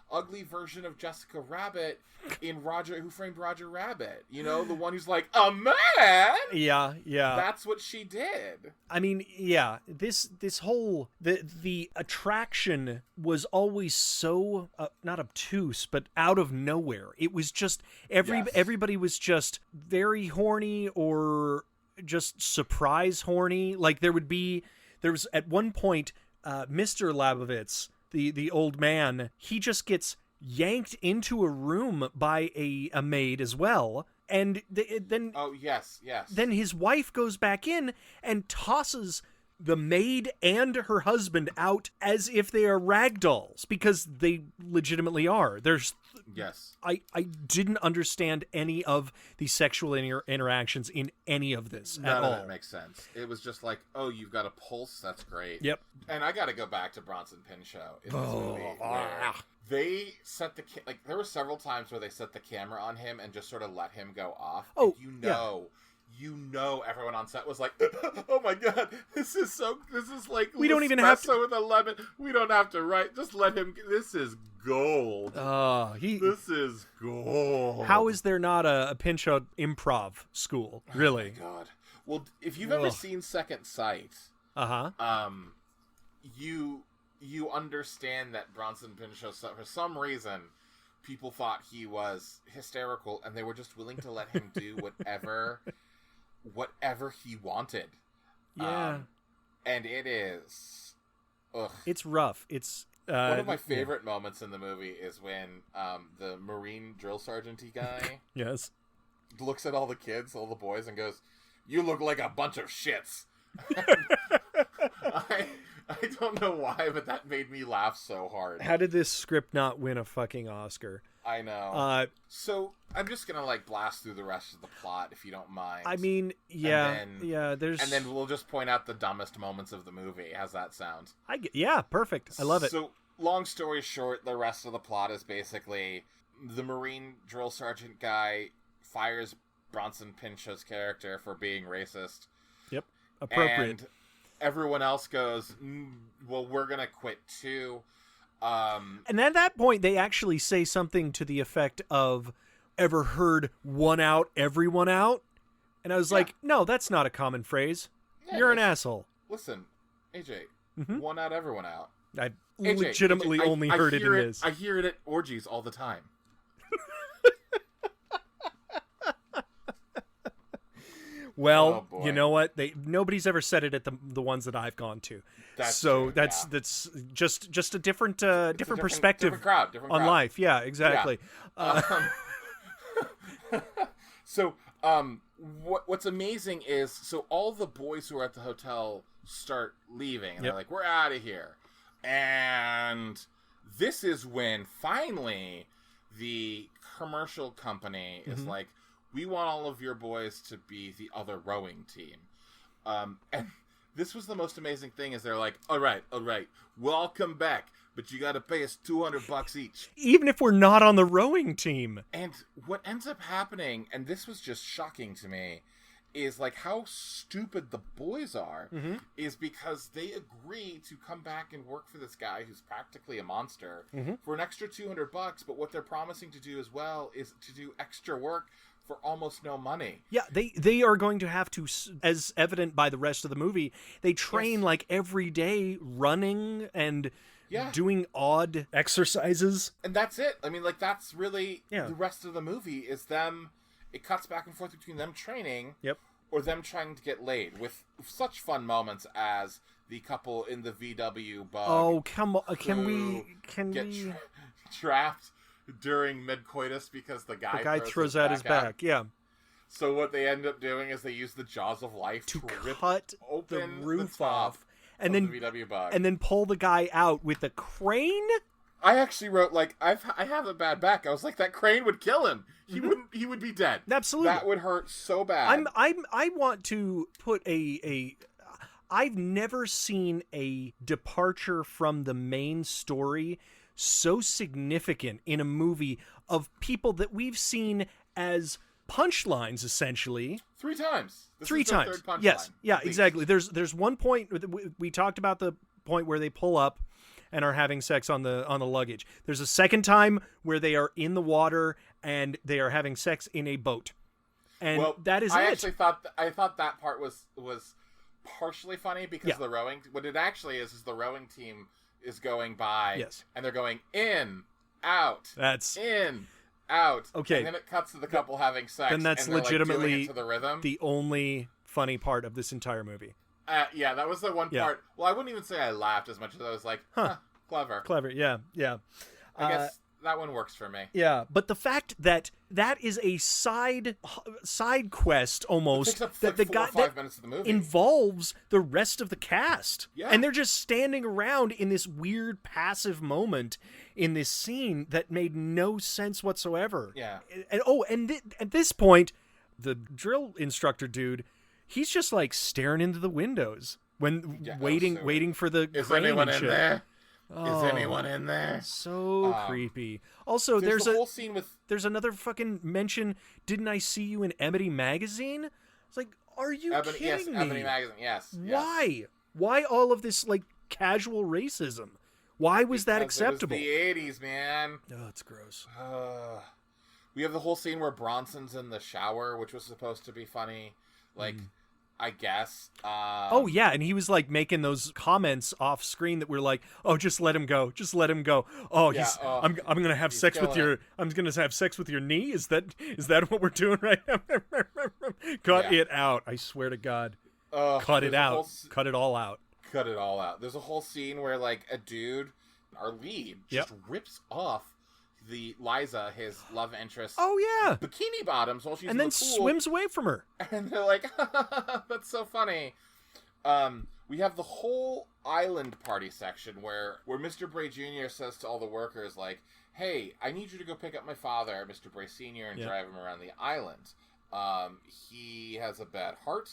ugly version of Jessica Rabbit in Who Framed Roger Rabbit. You know, the one who's like, "A man?" Yeah. That's what she did. I mean, yeah, this whole... The attraction was always so, not obtuse, but out of nowhere. It was just... Everybody was just very horny or just surprise horny. Like, there was at one point, Mr. Labovitz, the old man, he just gets yanked into a room by a maid as well. And then... Oh, yes. Then his wife goes back in and tosses the maid and her husband out as if they are rag dolls, because they legitimately are. I didn't understand any of the sexual interactions in any of this at all. None of it makes sense. It was just like, "Oh, you've got a pulse? That's great." Yep. And I got to go back to Bronson Pinchot in this movie. Where they set there were several times where they set the camera on him and just sort of let him go off. Oh, You know, everyone on set was like, "Oh my god, this is like we don't even have to with a lemon. We don't have to write. Just let him. This is gold. This is gold." How is there not a Pinchot improv school? Really? Oh my god. Well, if you've ever seen Second Sight, you understand that Bronson Pinchot, for some reason, people thought he was hysterical, and they were just willing to let him do whatever he wanted. Yeah. And it is... Ugh. It's rough. It's... one of my favorite moments in the movie is when the Marine drill sergeant-y guy yes, looks at all the kids, all the boys, and goes, "You look like a bunch of shits." I don't know why, but that made me laugh so hard. How did this script not win a fucking Oscar? I know. So I'm just gonna blast through the rest of the plot, if you don't mind. I mean, and then we'll just point out the dumbest moments of the movie. How's that sound? Perfect. I love it. So, long story short, the rest of the plot is basically the Marine drill sergeant guy fires Bronson Pinchot's character for being racist. Yep, appropriate. And everyone else goes, well, we're gonna quit too. And at that point, they actually say something to the effect of, "Ever heard one out, everyone out?" And I was like, no, that's not a common phrase. Yeah, You're an asshole. Listen, AJ, one out, everyone out. I AJ, legitimately only heard it in this. I hear it at orgies all the time. Well, you know what? Nobody's ever said it at the ones that I've gone to. That's just a different perspective, different crowd on life. Yeah, exactly. Yeah. So, what's amazing is, so all the boys who are at the hotel start leaving, and they're like, "We're out of here." And this is when finally the commercial company is like, "We want all of your boys to be the other rowing team." And this was the most amazing thing, is they're like, all right, we'll all come back, but you got to pay us $200 each. Even if we're not on the rowing team. And what ends up happening, and this was just shocking to me, is like how stupid the boys are, is because they agree to come back and work for this guy who's practically a monster for an extra $200, but what they're promising to do as well is to do extra work for almost no money. Yeah, they are going to have to, as evident by the rest of the movie, they train like every day running and doing odd exercises. And that's it. I mean, like, that's really the rest of the movie is them. It cuts back and forth between them training or them trying to get laid, with such fun moments as the couple in the VW bug. Oh, come on. Can we trapped during mid-coitus because the guy throws out his back. Yeah. So what they end up doing is they use the jaws of life to cut open the roof off, and then the VW bug, and then pull the guy out with a crane. I actually wrote, like, I have a bad back. I was like, that crane would kill him. He wouldn't. He would be dead. Absolutely. That would hurt so bad. I want to put I've never seen a departure from the main story so significant in a movie of people that we've seen as punchlines, essentially. 3 times. Three times. Yes. Yeah, exactly. There's one point we talked about, the point where they pull up and are having sex on the luggage. There's a second time where they are in the water and they are having sex in a boat. And that is I actually thought that part was partially funny because of the rowing. What it actually is the rowing team is going by, and they're going in, out, in, out. Okay, and then it cuts to the couple having sex. Then that's legitimately like, to the rhythm. The only funny part of this entire movie. Yeah, that was the one part. Well, I wouldn't even say I laughed as much as I was like, clever. Yeah. I guess that one works for me. Yeah, but the fact that is a side quest almost, it takes up that like the guy 5 minutes of the movie involves the rest of the cast. Yeah. And they're just standing around in this weird passive moment in this scene that made no sense whatsoever. Yeah. And at this point, the drill instructor dude, he's just like staring into the windows when waiting for the crane anyone and in shit. there? Oh, is anyone in there? So creepy. Also, there's a whole scene with. There's another fucking mention. Didn't I see you in Ebony magazine? It's like, are you kidding me? Ebony magazine. Yes. Why? Why all of this like casual racism? Why was that acceptable? It was the 80s, man. Oh, it's gross. We have the whole scene where Bronson's in the shower, which was supposed to be funny. Like. I guess. Oh yeah, and he was like making those comments off screen that were like, "Oh, just let him go, just let him go." Oh, I'm gonna have sex with your. I'm gonna have sex with your knee. Is that what we're doing right now? Cut it out! I swear to God, cut it out. Cut it all out. Cut it all out. There's a whole scene where like a dude, our lead, just rips off the Liza, his love interest. Oh yeah, bikini bottoms while she's and in then the pool. Swims away from her. And they're like, "That's so funny." We have the whole island party section where Mr. Bray Jr. says to all the workers, like, "Hey, I need you to go pick up my father, Mr. Bray Sr., and drive him around the island. He has a bad heart,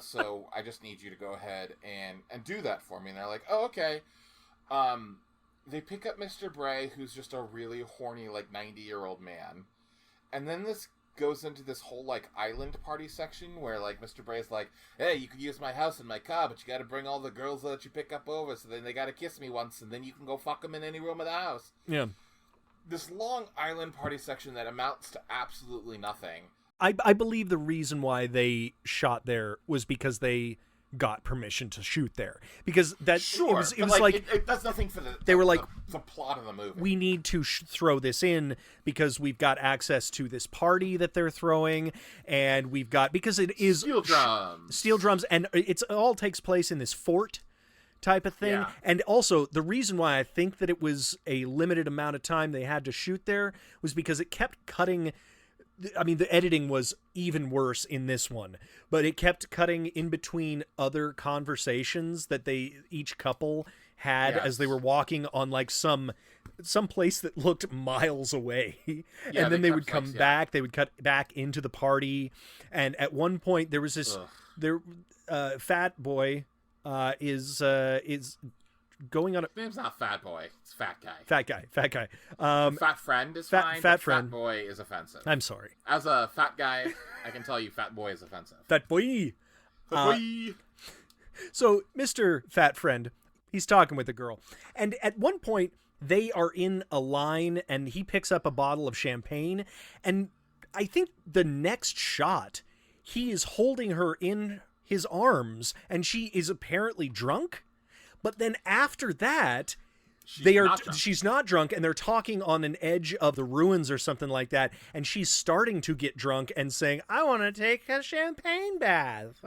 so I just need you to go ahead and do that for me." And they're like, "Oh, okay." They pick up Mr. Bray, who's just a really horny, like, 90-year-old man. And then this goes into this whole, like, island party section where, like, Mr. Bray's like, hey, you can use my house and my car, but you gotta bring all the girls that you pick up over, so then they gotta kiss me once, and then you can go fuck them in any room of the house. Yeah. This long island party section that amounts to absolutely nothing. I believe the reason why they shot there was because they got permission to shoot there, because that sure, it was like it does nothing for the plot of the movie. We need to throw this in because we've got access to this party that they're throwing, and we've got, because it is steel drums, and it all takes place in this fort type of thing. Yeah. And also the reason why I think that it was a limited amount of time they had to shoot there was because it kept cutting. I mean, the editing was even worse in this one, but it kept cutting in between other conversations that each couple had as they were walking on like some place that looked miles away. Yeah, and then they would come back, they would cut back into the party. And at one point there was this, fat boy, is going on a... His name's not Fat Boy. It's Fat Guy. Fat guy. Fat Friend is fine, fat but friend. Fat Boy is offensive. I'm sorry. As a fat guy, I can tell you Fat Boy is offensive. Fat boy. Fat boy. So Mr. Fat Friend, he's talking with a girl. And at one point, they are in a line, and he picks up a bottle of champagne. And I think the next shot, he is holding her in his arms, and she is apparently drunk. But then after that, she's not drunk, and they're talking on an edge of the ruins or something like that, and she's starting to get drunk and saying, I want to take a champagne bath.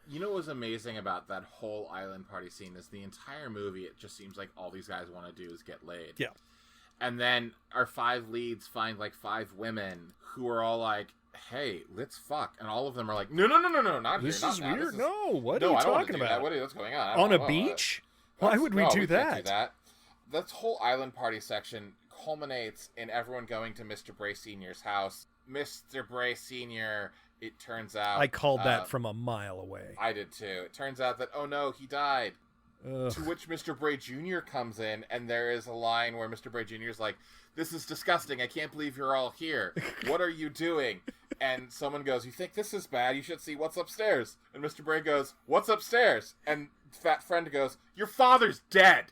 You know what was amazing about that whole island party scene is the entire movie, it just seems like all these guys want to do is get laid. Yeah. And then our 5 leads find like 5 women who are all like, hey, let's fuck. And all of them are like, no, not this here. This not is weird. Now. No, what are you talking about? What's going on? On a beach? Why would we do that? Can't do that. That whole island party section culminates in everyone going to Mr. Bray Sr.'s house. Mr. Bray Sr., it turns out... I called that from a mile away. I did too. It turns out that, oh no, he died. Ugh. To which Mr. Bray Jr. comes in, and there is a line where Mr. Bray Jr. is like, this is disgusting. I can't believe you're all here. What are you doing? And someone goes, you think this is bad? You should see what's upstairs. And Mr. Bray goes, what's upstairs? And Fat Friend goes, your father's dead.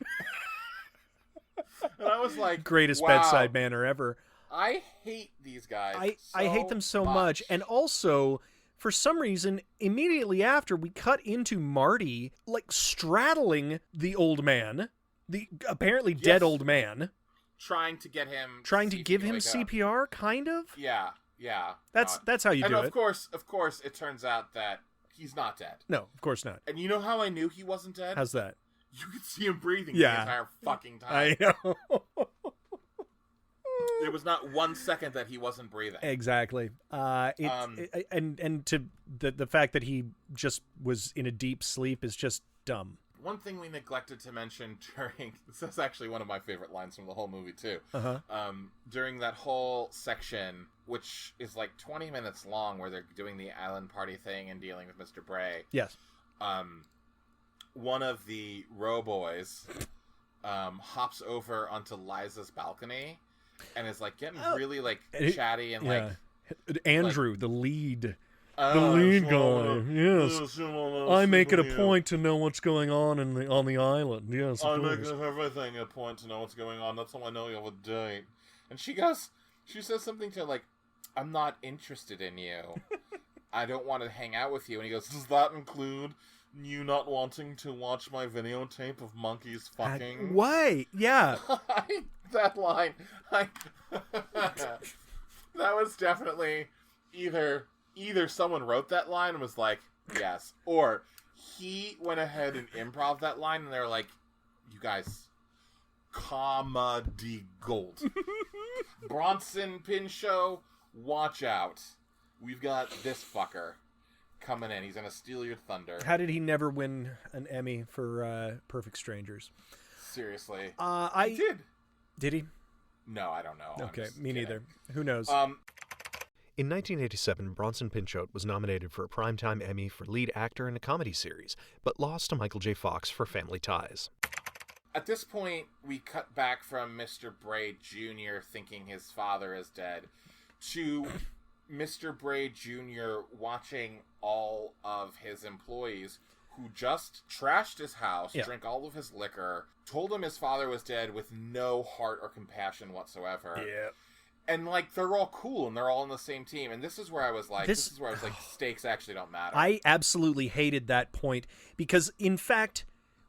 And I was like, greatest wow, bedside manner ever. I hate these guys. I hate them so much. And also, for some reason, immediately after, we cut into Marty, like, straddling the old man, the apparently dead old man. Trying to get him... Trying to give him CPR, kind of? Yeah. That's how you do it. And of course, it turns out that he's not dead. No, of course not. And you know how I knew he wasn't dead? How's that? You could see him breathing the entire fucking time. I know. There was not 1 second that he wasn't breathing. Exactly. And to the fact that he just was in a deep sleep is just dumb. One thing we neglected to mention during... This is actually one of my favorite lines from the whole movie, too. Uh-huh. During that whole section, which is like 20 minutes long, where they're doing the island party thing and dealing with Mr. Bray. Yes. One of the row boys hops over onto Liza's balcony and is like getting really like chatty and like... Andrew, the lead... The lead guy, yes. I make it a point to know what's going on on the island. Yes, I make everything a point to know what's going on. That's how I know you have a date. And she says something to like, I'm not interested in you. I don't want to hang out with you. And he goes, does that include you not wanting to watch my videotape of monkeys fucking? Why? Yeah. That line. That was definitely either someone wrote that line and was like, yes, or he went ahead and improv that line and they were like, you guys, comedy gold. Bronson Pinchot, watch out. We've got this fucker coming in. He's going to steal your thunder. How did he never win an Emmy for Perfect Strangers? Seriously. He did. Did he? No, I don't know. Okay, me neither. Who knows? In 1987, Bronson Pinchot was nominated for a Primetime Emmy for lead actor in a comedy series, but lost to Michael J. Fox for Family Ties. At this point, we cut back from Mr. Bray Jr. thinking his father is dead to Mr. Bray Jr. watching all of his employees who just trashed his house, drank all of his liquor, told him his father was dead with no heart or compassion whatsoever. Yeah. And, like, they're all cool and they're all on the same team. And this is where I was like, stakes actually don't matter. I absolutely hated that point because, in fact,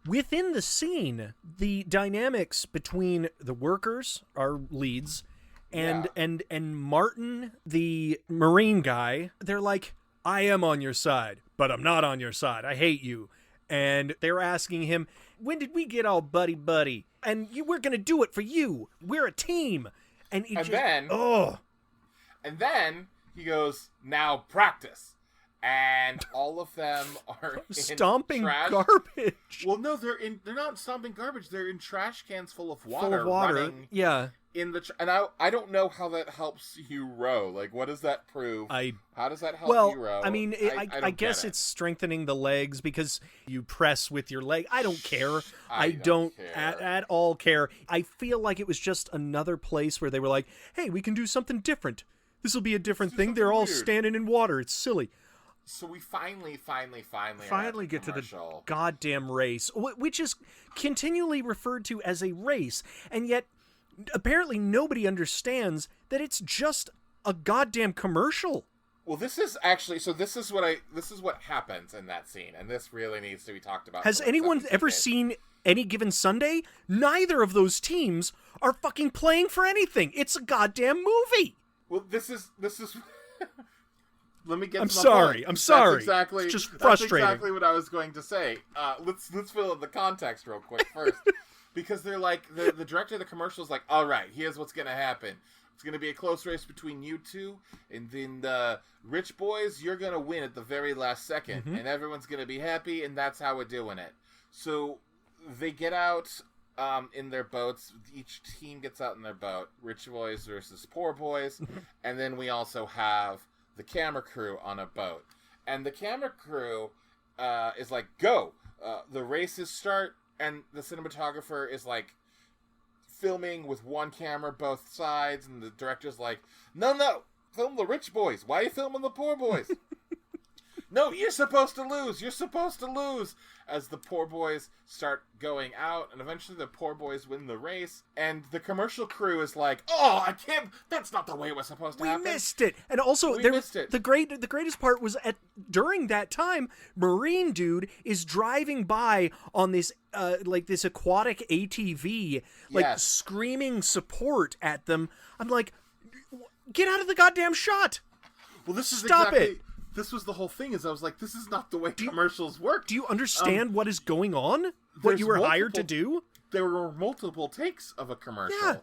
within the scene, the dynamics between the workers, our leads, and Martin, the Marine guy, they're like, I am on your side, but I'm not on your side. I hate you. And they're asking him, when did we get all buddy-buddy? And we're going to do it for you. We're a team. And then he goes, now practice. And all of them are stomping trash. garbage. Well, no, they're not stomping garbage. They're in trash cans full of water. Running in the and I don't know how that helps you row. Like, what does that prove? How does that help you row? I mean, I guess it's strengthening the legs because you press with your leg. I don't care. I don't at all care. I feel like it was just another place where they were like, hey, we can do something different. This will be a different thing. They're all standing in water. It's silly. So we finally get to the goddamn race, which is continually referred to as a race, and yet apparently nobody understands that it's just a goddamn commercial. Well, this is what happens in that scene, and this really needs to be talked about. Has anyone ever seen Any Given Sunday? Neither of those teams are fucking playing for anything. It's a goddamn movie. Well, this is. Let me get. I'm sorry. That's exactly. It's just frustrating. That's exactly what I was going to say. Let's fill in the context real quick first, because they're like the director of the commercial is like, all right, here's what's gonna happen. It's gonna be a close race between you two, and then the rich boys, you're gonna win at the very last second, and everyone's gonna be happy, and that's how we're doing it. So they get out in their boats. Each team gets out in their boat. Rich boys versus poor boys, and then we also have the camera crew on a boat, and the camera crew is like, go, the races start, and the cinematographer is like filming with one camera both sides, and the director's like, no, film the rich boys, why are you filming the poor boys? No, you're supposed to lose, as the poor boys start going out, and eventually the poor boys win the race, and the commercial crew is like, oh, I can't, that's not the way it was supposed to happen. We missed it. And also, the greatest part was during that time, Marine dude is driving by on this, this aquatic ATV, screaming support at them. I'm like, get out of the goddamn shot. Well, this is Stop it. This was the whole thing, is I was like, this is not the way commercials work. Do you understand what is going on? What you were hired to do? There were multiple takes of a commercial. Yeah.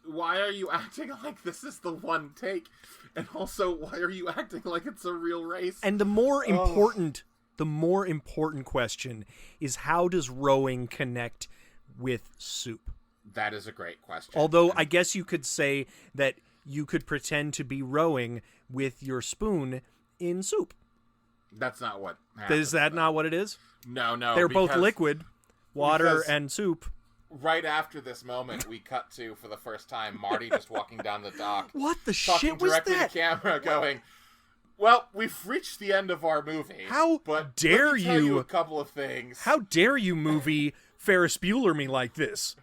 Why are you acting like this is the one take? And also, why are you acting like it's a real race? And the more important question is, how does rowing connect with soup? That is a great question. Although I guess you could say that you could pretend to be rowing with your spoon in soup. That's not what happens. Is that not what it is? No. They're both liquid, water and soup. Right after this moment, we cut to, for the first time, Marty just walking down the dock. What the shit was that? Talking directly to camera, going, well, we've reached the end of our movie. How dare let me tell you a couple of things. How dare you movie Ferris Bueller me like this?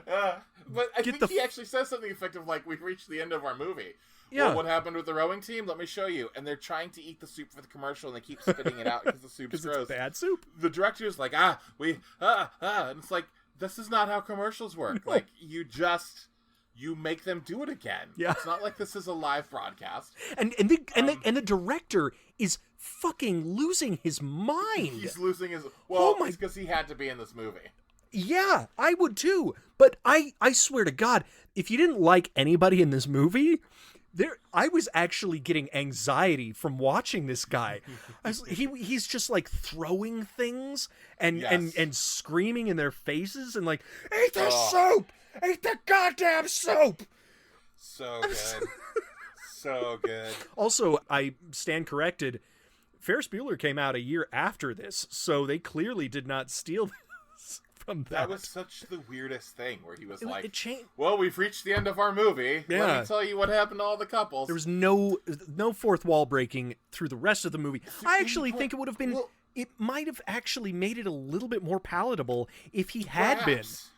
But I think he actually says something effective like, we've reached the end of our movie. Yeah. Well, what happened with the rowing team? Let me show you. And they're trying to eat the soup for the commercial, and they keep spitting it out because the soup's gross. It's bad soup. The director's like, and it's like, this is not how commercials work. No. Like, you make them do it again. Yeah. It's not like this is a live broadcast. And the director is fucking losing his mind. He's losing his... Well, it's because he had to be in this movie. Yeah, I would too. But I swear to God, if you didn't like anybody in this movie... I was actually getting anxiety from watching this guy. He's just like throwing things and screaming in their faces and like, eat the soup! Eat the goddamn soup! So good. So good. Also, I stand corrected. Ferris Bueller came out a year after this, so they clearly did not steal this from that. That was such the weirdest thing where he was like, it changed. Well, we've reached the end of our movie. Yeah. Let me tell you what happened to all the couples. There was no fourth wall breaking through the rest of the movie. I actually think it would have been... Well, it might have actually made it a little bit more palatable if he had perhaps.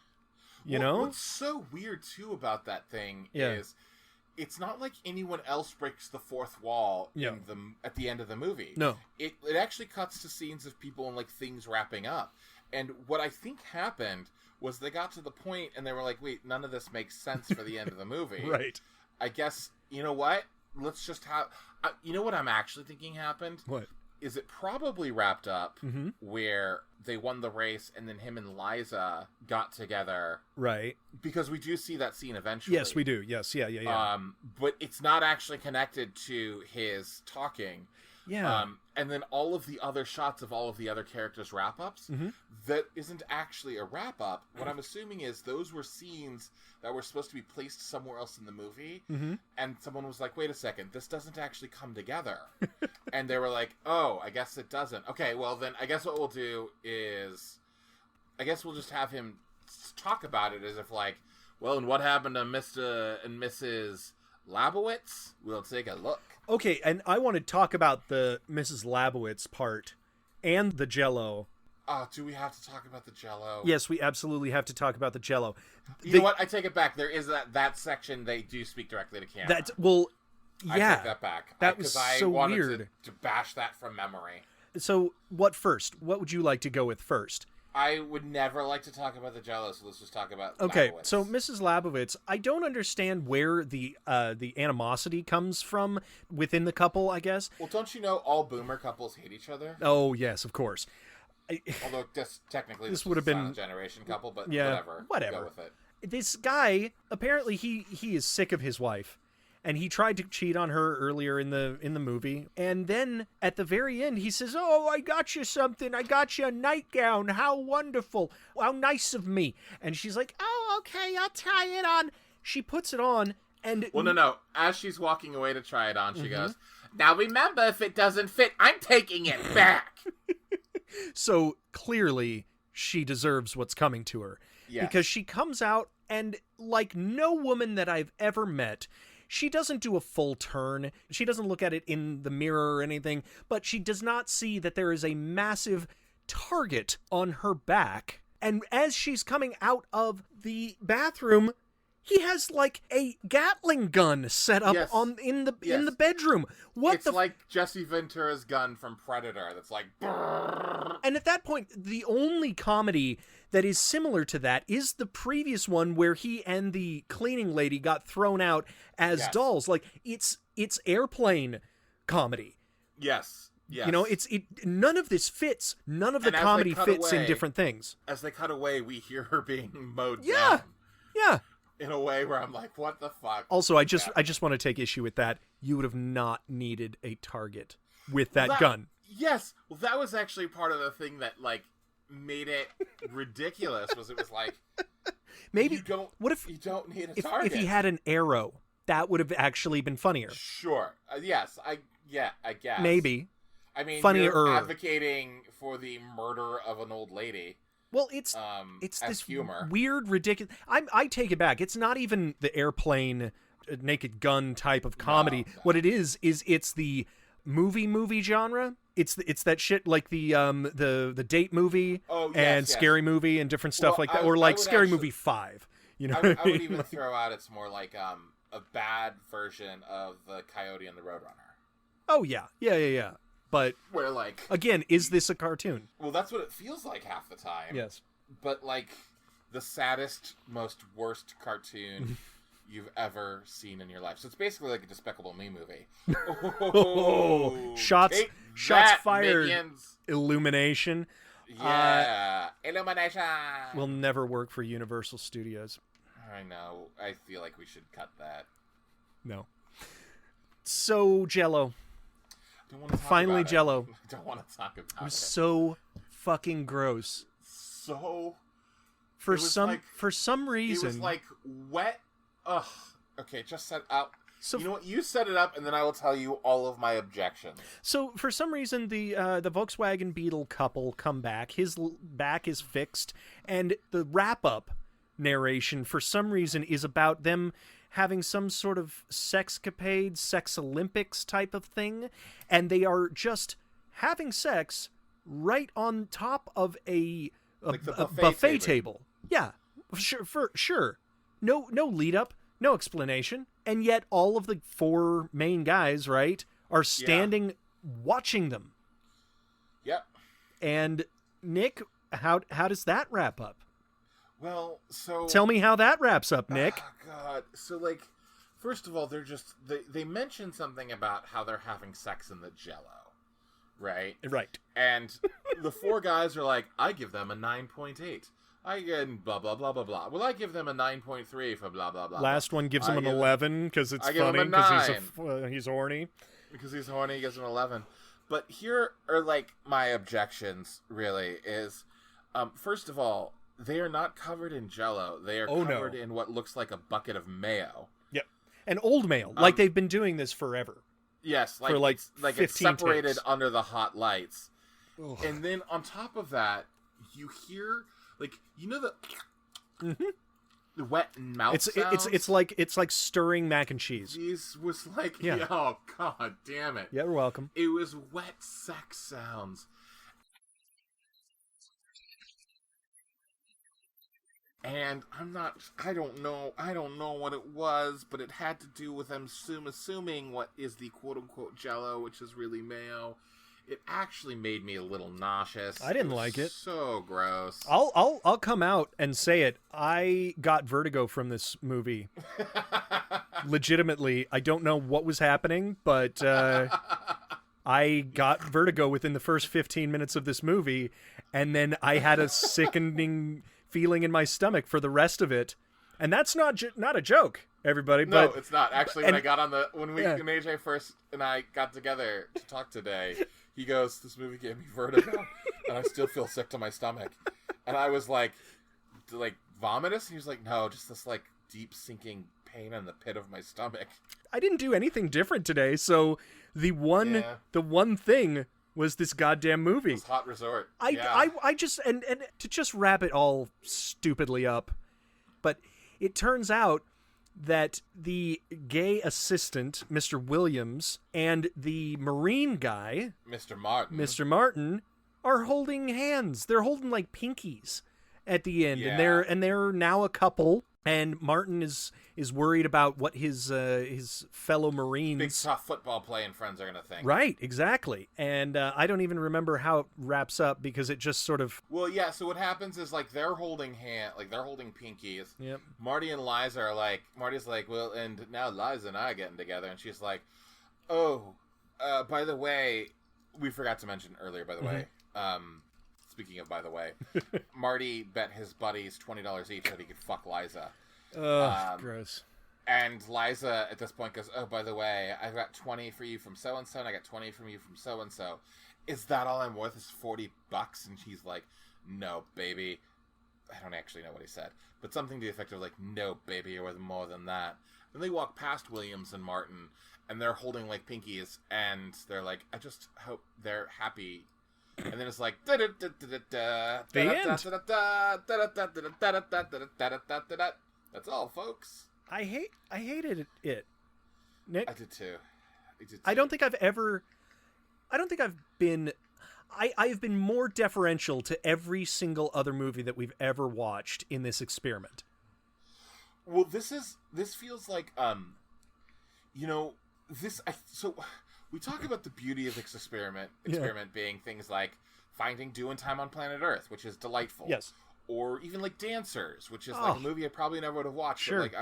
been. You know? What's so weird, too, about that thing is it's not like anyone else breaks the fourth wall at the end of the movie. No. It actually cuts to scenes of people and, like, things wrapping up. And what I think happened was they got to the point and they were like, wait, none of this makes sense for the end of the movie. Right. I guess, you know what? Let's just have... you know what I'm actually thinking happened? What? Is it probably wrapped up where they won the race and then him and Liza got together. Right. Because we do see that scene eventually. Yes, we do. Yes, yeah. But it's not actually connected to his talking. Yeah. And then all of the other shots of all of the other characters' wrap-ups, that isn't actually a wrap-up. What I'm assuming is those were scenes that were supposed to be placed somewhere else in the movie, and someone was like, wait a second, this doesn't actually come together. And they were like, oh, I guess it doesn't. Okay, well then, I guess what we'll do is, I guess we'll just have him talk about it as if like, well, and what happened to Mr. and Mrs. Labowitz? We'll take a look. Okay, and I want to talk about the Mrs. Labowitz part and the Jell-O. Oh, do we have to talk about the Jell-O? Yes, we absolutely have to talk about the Jell-O. You know what? I take it back. There is that section they do speak directly to camera. Yeah. I take that back. That was so weird. To bash that from memory. So, what first? What would you like to go with first? I would never like to talk about the Jell-O, so let's just talk about Okay, Labowitz. so Mrs. Labowitz, I don't understand where the animosity comes from within the couple, I guess. Well, don't you know all boomer couples hate each other? Oh, yes, of course. Although, technically, this would have been a generation couple, but whatever. Go with it. This guy, apparently, he is sick of his wife. And he tried to cheat on her earlier in the movie. And then at the very end, he says, oh, I got you something. I got you a nightgown. How wonderful. How nice of me. And she's like, oh, okay, I'll try it on. She puts it on. And well, no. As she's walking away to try it on, she goes, now remember, if it doesn't fit, I'm taking it back. So clearly she deserves what's coming to her. Yes. Because she comes out and like no woman that I've ever met, she doesn't do a full turn. She doesn't look at it in the mirror or anything, but she does not see that there is a massive target on her back. And as she's coming out of the bathroom, he has like a Gatling gun set up in the bedroom. It's like Jesse Ventura's gun from Predator that's like brrr. And at that point, the only comedy that is similar to that is the previous one where he and the cleaning lady got thrown out as dolls. Like it's airplane comedy. Yes. You know, none of this fits. None of the comedy fits in different things. As they cut away, we hear her being mowed down. Yeah. In a way where I'm like, what the fuck? Also, I just want to take issue with that. You would have not needed a target with that gun. Yes. Well, that was actually part of the thing that like made it ridiculous. Was it was like maybe you don't need a target. If he had an arrow, that would have actually been funnier. Sure. Yes. I guess. Maybe. I mean, funnier. You're advocating for the murder of an old lady. Well, it's this humor. Weird, ridiculous. I take it back. It's not even the airplane, naked gun type of comedy. No. What it is it's the movie genre. It's that shit like the date movie and scary movie and different stuff like that, or like Scary Movie 5. You know, I would even throw out it's more like a bad version of the Coyote and the Roadrunner. Oh yeah. But where like again, is this a cartoon? Well, that's what it feels like half the time. Yes. But like the saddest, most worst cartoon you've ever seen in your life. So it's basically like a Despicable Me movie. Shots fired. Minions. Illumination. Yeah. Illumination. Will never work for Universal Studios. I know. I feel like we should cut that. No. So Jell-O. Finally, Jell-O. I don't want to talk about it. It was so fucking gross. For some reason, it was like wet. Ugh. Okay, just set out. So you know what? You set it up, and then I will tell you all of my objections. So for some reason, the Volkswagen Beetle couple come back. His back is fixed, and the wrap-up narration, for some reason, is about them having some sort of sexcapade, sex Olympics type of thing, and they are just having sex right on top of a buffet table. Yeah, sure. No lead up, no explanation, and yet all of the four main guys, right, are standing watching them. Yep. And Nick, how does that wrap up? Well, so tell me how that wraps up, Nick. Oh, God. So, like, first of all, they mention something about how they're having sex in the Jell-O, right? Right. And the four guys are like, I give them a 9.8. I get blah, blah, blah, blah, blah. Well, I give them a 9.3 for blah, blah, blah. Last one gives him an 11 because it's funny because he's horny. Because he's horny, he gives him an 11. But here are, like, my objections, really, is, first of all, they are not covered in Jell-O. They are covered in what looks like a bucket of mayo. Yep. And old mayo. Like they've been doing this forever. Yes. For like it's separated takes. Under the hot lights. Ugh. And then on top of that, you hear, like, you know the wet mouth sounds? It's like stirring mac and cheese. These was like, oh, God damn it. Yeah, you're welcome. It was wet sex sounds. And I don't know what it was, but it had to do with them assuming what is the quote-unquote Jell-O, which is really mayo. It actually made me a little nauseous. I didn't like it. So gross. I'll come out and say it. I got vertigo from this movie. Legitimately, I don't know what was happening, but I got vertigo within the first 15 minutes of this movie, and then I had a sickening feeling in my stomach for the rest of it, and that's not a joke, everybody. No, but it's not. Actually, when AJ first and I got together to talk today, he goes, "This movie gave me vertigo, and I still feel sick to my stomach." And I was like vomitous. And he was like, "No, just this like deep sinking pain in the pit of my stomach." I didn't do anything different today, so the one thing was this goddamn movie. This hot resort. I just and to just wrap it all stupidly up, but it turns out that the gay assistant, Mr. Williams, and the Marine guy, Mr. Martin, are holding hands. They're holding like pinkies at the end, and they're now a couple. And Martin is worried about what his fellow Marines, big tough football playing friends, are gonna think. Right, exactly. And I don't even remember how it wraps up because it just sort of. Well, yeah. So what happens is like they're holding pinkies. Yep. Marty and Liza are like, Marty's like, well, and now Liza and I are getting together, and she's like, oh, by the way, we forgot to mention earlier. By the way, speaking of, by the way, Marty bet his buddies $20 each that he could fuck Liza. Gross. And Liza at this point goes, oh, by the way, I got 20 for you from so-and-so, and I got 20 from you from so-and-so. Is that all I'm worth is $40? And she's like, no, baby. I don't actually know what he said, but something to the effect of like, no, baby, you're worth more than that. Then they walk past Williams and Martin, and they're holding like pinkies, and they're like, I just hope they're happy. And then it's like the end. That's all, folks. I hated it, Nick. I did too. I don't think I've been. I've been more deferential to every single other movie that we've ever watched in this experiment. Well, this feels like so we talk about the beauty of this experiment being things like Finding Doing Time on Planet Earth, which is delightful. Yes. Or even like Dancers, which is like a movie I probably never would have watched. Sure. But, like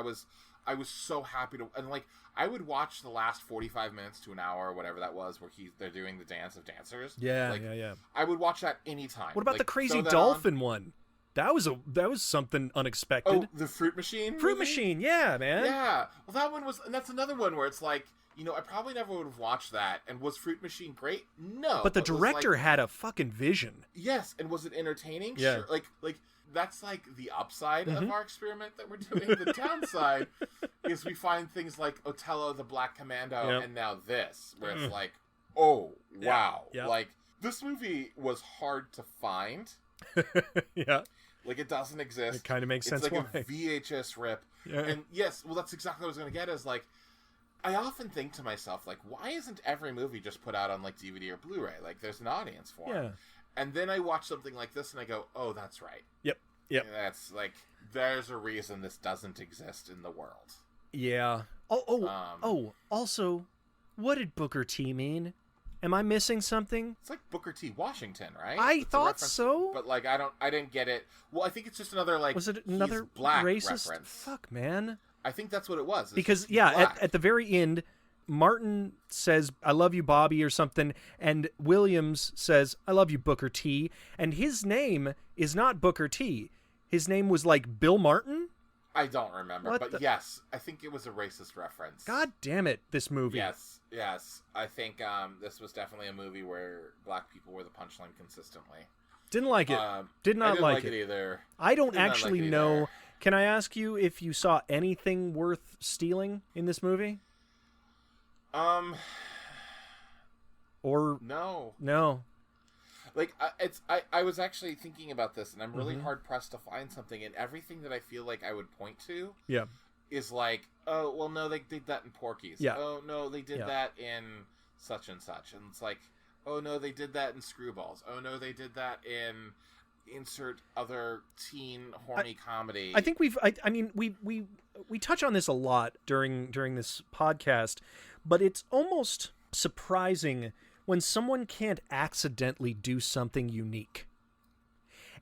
I was so happy to, and like I would watch the last 45 minutes to an hour or whatever that was where they're doing the Dance of Dancers. Yeah, like, yeah. I would watch that anytime. What about the Crazy Dolphin one? That was something unexpected. Oh, the Fruit Machine? Fruit Machine, yeah, man. Yeah. Well, that one was, and that's another one where it's like, I probably never would have watched that. And was Fruit Machine great? No. But the director had a fucking vision. Yes, and was it entertaining? Yeah. Sure. Like that's like the upside of our experiment that we're doing. The downside is we find things like Otello the Black Commando and now this, where it's like, oh, wow. Yep. Like, this movie was hard to find. Yeah. Like, it doesn't exist. It kind of makes sense It's like why. a VHS rip. Yeah. And yes, well, that's exactly what I was going to get is, like, I often think to myself, like, why isn't every movie just put out on, like, DVD or Blu-ray? Like, there's an audience for it. And then I watch something like this and I go, oh, that's right. Yep. And that's, like, there's a reason this doesn't exist in the world. Yeah. Also, what did Booker T mean? Am I missing something? It's like Booker T. Washington, right? I thought so. But, like, I didn't get it. Well, I think it's just another, like, was it another black racist reference. Fuck, man. I think that's what it was. Because, at the very end, Martin says, I love you, Bobby, or something, and Williams says, I love you, Booker T. And his name is not Booker T. His name was, like, Bill Martin? I don't remember, yes, I think it was a racist reference. God damn it, this movie. Yes. I think this was definitely a movie where black people were the punchline consistently. Didn't like it. Did not like it either. I don't actually know. Can I ask you if you saw anything worth stealing in this movie? Or no. Like, I was actually thinking about this, and I'm really hard-pressed to find something, and everything that I feel like I would point to is like, oh, well, no, they did that in Porky's. Yeah. Oh, no, they did that in such and such. And it's like, oh, no, they did that in Screwballs. Oh, no, they did that in insert other teen horny comedy. I think we touch on this a lot during this podcast, but it's almost surprising when someone can't accidentally do something unique.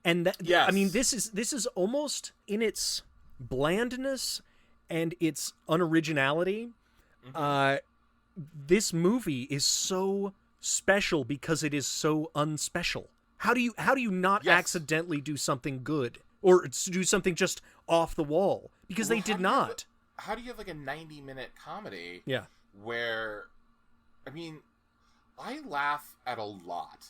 And this is almost in its blandness and its unoriginality. This movie is so special because it is so unspecial. How do you not accidentally do something good or do something just off the wall? Because they did not. How do you have like a 90-minute comedy? Yeah. Where, I mean, I laugh at a lot.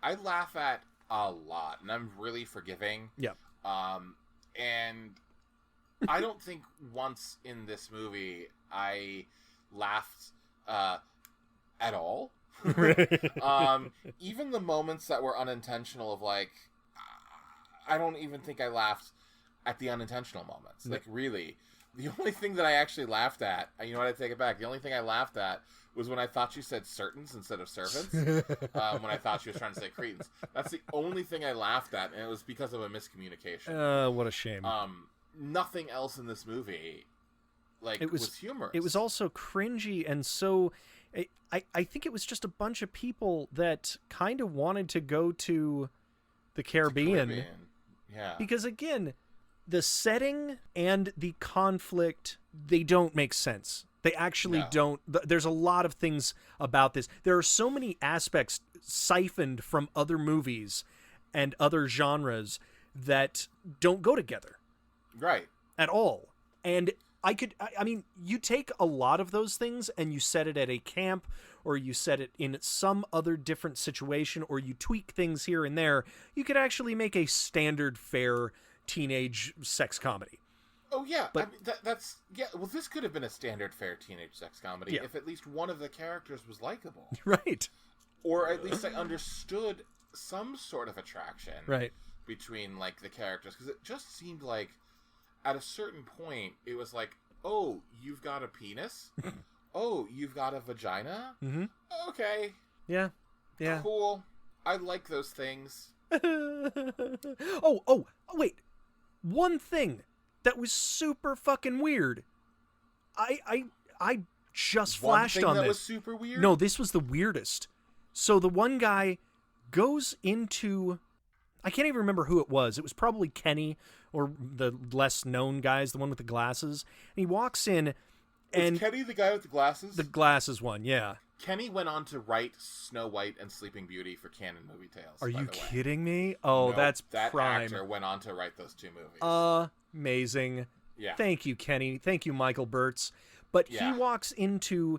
I laugh at a lot, and I'm really forgiving. Yeah. And I don't think once in this movie I laughed at all. Even the moments that were unintentional of, like, I don't even think I laughed at the unintentional moments. Like, really. The only thing that I actually laughed at, you know what, I take it back. The only thing I laughed at was when I thought she said certains instead of servants. When I thought she was trying to say cretins. That's the only thing I laughed at, and it was because of a miscommunication. What a shame. Nothing else in this movie, like, was humorous. It was also cringy, and so I think it was just a bunch of people that kind of wanted to go to the Caribbean. Yeah. Because, again, the setting and the conflict, they don't make sense. They actually don't. There's a lot of things about this. There are so many aspects siphoned from other movies and other genres that don't go together. Right. At all. And I mean, you take a lot of those things and you set it at a camp, or you set it in some other different situation, or you tweak things here and there. You could actually make a standard fare teenage sex comedy. Oh, yeah. But, I mean, that's... Yeah, well, this could have been a standard fare teenage sex comedy if at least one of the characters was likable. Right. Or at least I understood some sort of attraction between, like, the characters. Because it just seemed like, at a certain point, it was like, oh, you've got a penis? Oh, you've got a vagina? Okay. Yeah. Cool. I like those things. Oh, wait. One thing that was super fucking weird. I just flashed on this. One thing that was super weird? No, this was the weirdest. So the one guy goes into... I can't even remember who it was. It was probably Kenny or the less known guys, the one with the glasses. And he walks in and... Was Kenny the guy with the glasses? The glasses one, yeah. Kenny went on to write Snow White and Sleeping Beauty for Canon Movie Tales. Are you kidding me? Oh, that's that prime. Actor went on to write those two movies. Amazing. Yeah. Thank you, Kenny. Thank you, Michael Burtz. But he walks into...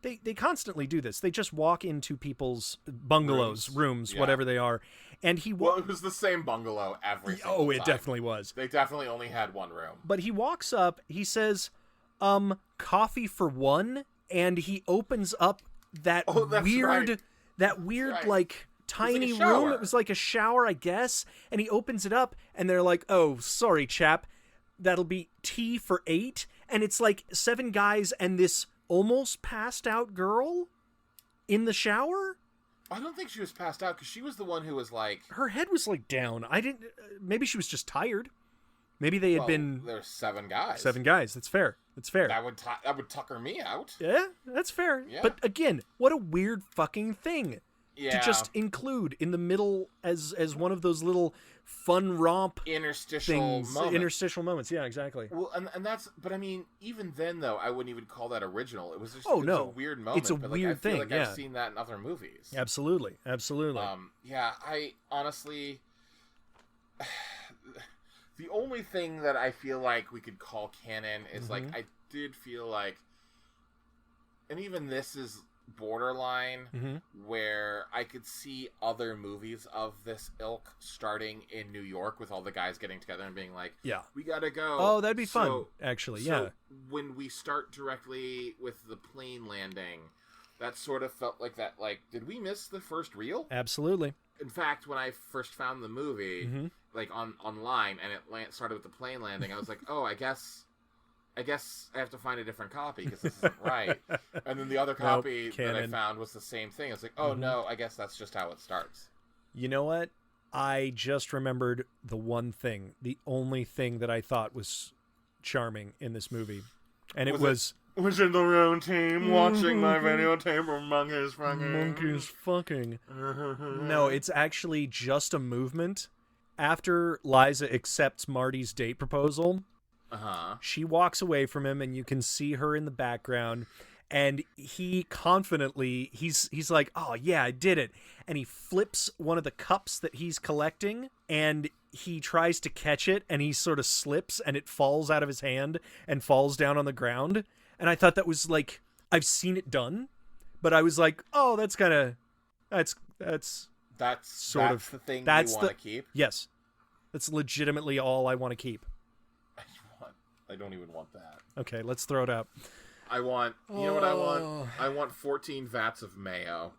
They constantly do this. They just walk into people's bungalows, rooms, whatever they are, and well, it was the same bungalow every single time. It definitely was. They definitely only had one room. But he walks up, he says, coffee for one, and he opens up that weird, like, tiny room. It was like a shower, I guess, and he opens it up, and they're like, oh, sorry, chap, that'll be tea for 8, and it's like 7 guys and this almost passed out girl in the shower. I don't think she was passed out because she was the one who was like, her head was like down. Maybe she was just tired. Maybe they had been. There's 7 guys. 7 guys. That's fair. That would tucker me out. Yeah, that's fair. Yeah. But again, what a weird fucking thing to just include in the middle as one of those little fun romp interstitial moments. Yeah, exactly. Well, and that's, but I mean, even then though, I wouldn't even call that original. It was just it was a weird moment. It's a weird thing. I feel like I've seen that in other movies. Absolutely. I honestly, the only thing that I feel like we could call canon is like, I did feel like, and even this is borderline, where I could see other movies of this ilk starting in New York with all the guys getting together and being like, we gotta go. Oh, that'd be fun, actually. So when we start directly with the plane landing, that sort of felt like that, like, did we miss the first reel? Absolutely. In fact, when I first found the movie, like online, and it started with the plane landing, I was like, oh, I guess I have to find a different copy because this isn't right. And then the other copy that I found was the same thing. I was like, oh no, I guess that's just how it starts. You know what? I just remembered the the only thing that I thought was charming in this movie. And it was in the room team watching my videotape of monkeys fucking. Monkeys fucking. No, it's actually just a movement. After Liza accepts Marty's date proposal, she walks away from him, and you can see her in the background. And he confidently, he's like, oh yeah, I did it. And he flips one of the cups that he's collecting, and he tries to catch it, and he sort of slips, and it falls out of his hand and falls down on the ground. And I thought that was like, I've seen it done, but I was like, oh, that's sort of the thing you want to keep. Yes, that's legitimately all I want to keep. I don't even want that. Okay, let's throw it out. I want, you know what I want? I want 14 vats of mayo.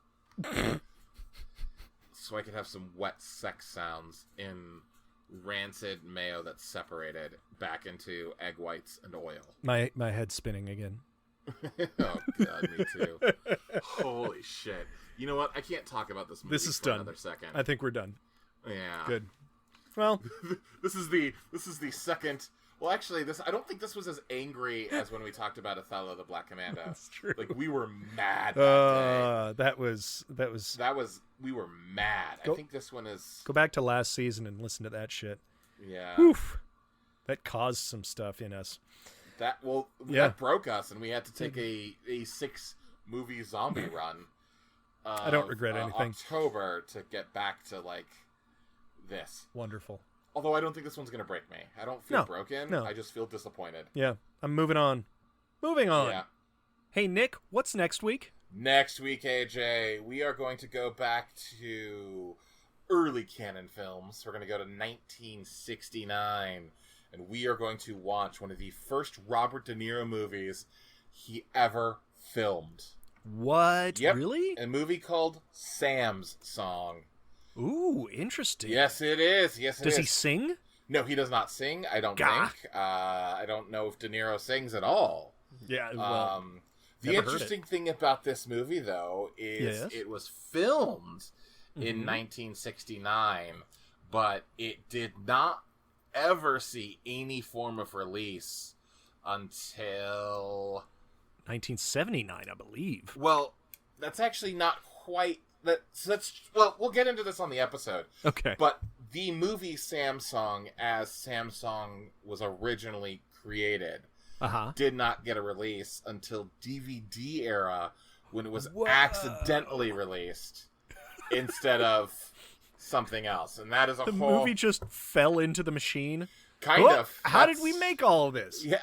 So I could have some wet sex sounds in rancid mayo that's separated back into egg whites and oil. My head's spinning again. Oh god, me too. Holy shit. You know what? I can't talk about this movie for another second. I think we're done. Yeah. Good. Well, this is the second. Well, actually, I don't think this was as angry as when we talked about Othello the Black Commando. That's true. Like, we were mad that day. That was we were mad. I think this one is... Go back to last season and listen to that shit. Yeah. Oof. That caused some stuff in us. That broke us, and we had to take a 6-movie zombie run. I don't regret anything. October to get back to, like, this. Wonderful. Although I don't think this one's going to break me. I don't feel broken. No. I just feel disappointed. Yeah. I'm moving on. Yeah. Hey, Nick, what's next week? Next week, AJ, we are going to go back to early canon films. We're going to go to 1969. And we are going to watch one of the first Robert De Niro movies he ever filmed. What? Yep. Really? A movie called Sam's Song. Ooh, interesting. Yes, it is. Does he sing? No, he does not sing, I don't think. I don't know if De Niro sings at all. Yeah, well, the interesting thing about this movie, though, is it was filmed in 1969, but it did not ever see any form of release until... 1979, I believe. Well, that's actually not quite... we'll get into this on the episode. Okay. But the movie Sam's Song, as Sam's Song was originally created, did not get a release until DVD era, when it was accidentally released instead of something else. And that is the movie just fell into the machine. Kind of. How did we make all of this? Yeah.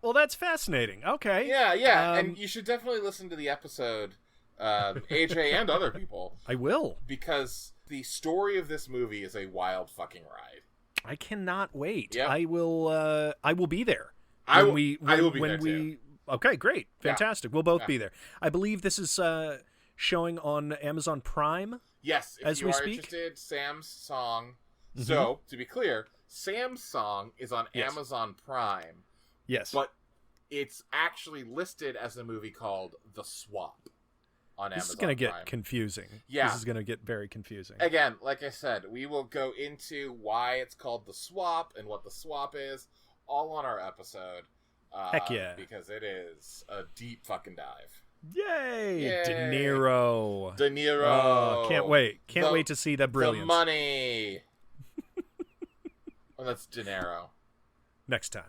Well, that's fascinating. Okay. Yeah. And you should definitely listen to the episode, AJ and other people. I will. Because the story of this movie is a wild fucking ride. I cannot wait. Yep. I will be there. I will be there too. Okay, great. Fantastic. We'll both be there. I believe this is showing on Amazon Prime. Yes, if you are interested, Sam's song. Mm-hmm. So, to be clear, Sam's song is on Amazon Prime. Yes. But it's actually listed as a movie called The Swap on Amazon Prime. This is going to get confusing. Yeah. This is going to get very confusing. Again, like I said, we will go into why it's called The Swap and what The Swap is, all on our episode. Heck yeah. Because it is a deep fucking dive. Yay! Yay. De Niro. Oh, can't wait. Can't wait to see that brilliance. The money. Well, that's De Niro. Next time.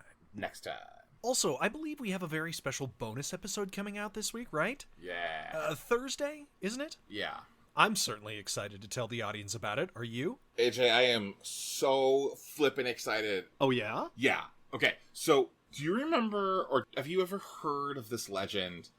Also, I believe we have a very special bonus episode coming out this week, right? Yeah. Thursday, isn't it? Yeah. I'm certainly excited to tell the audience about it. Are you? AJ, I am so flippin' excited. Oh, yeah? Yeah. Okay, so do you remember, or have you ever heard of this legend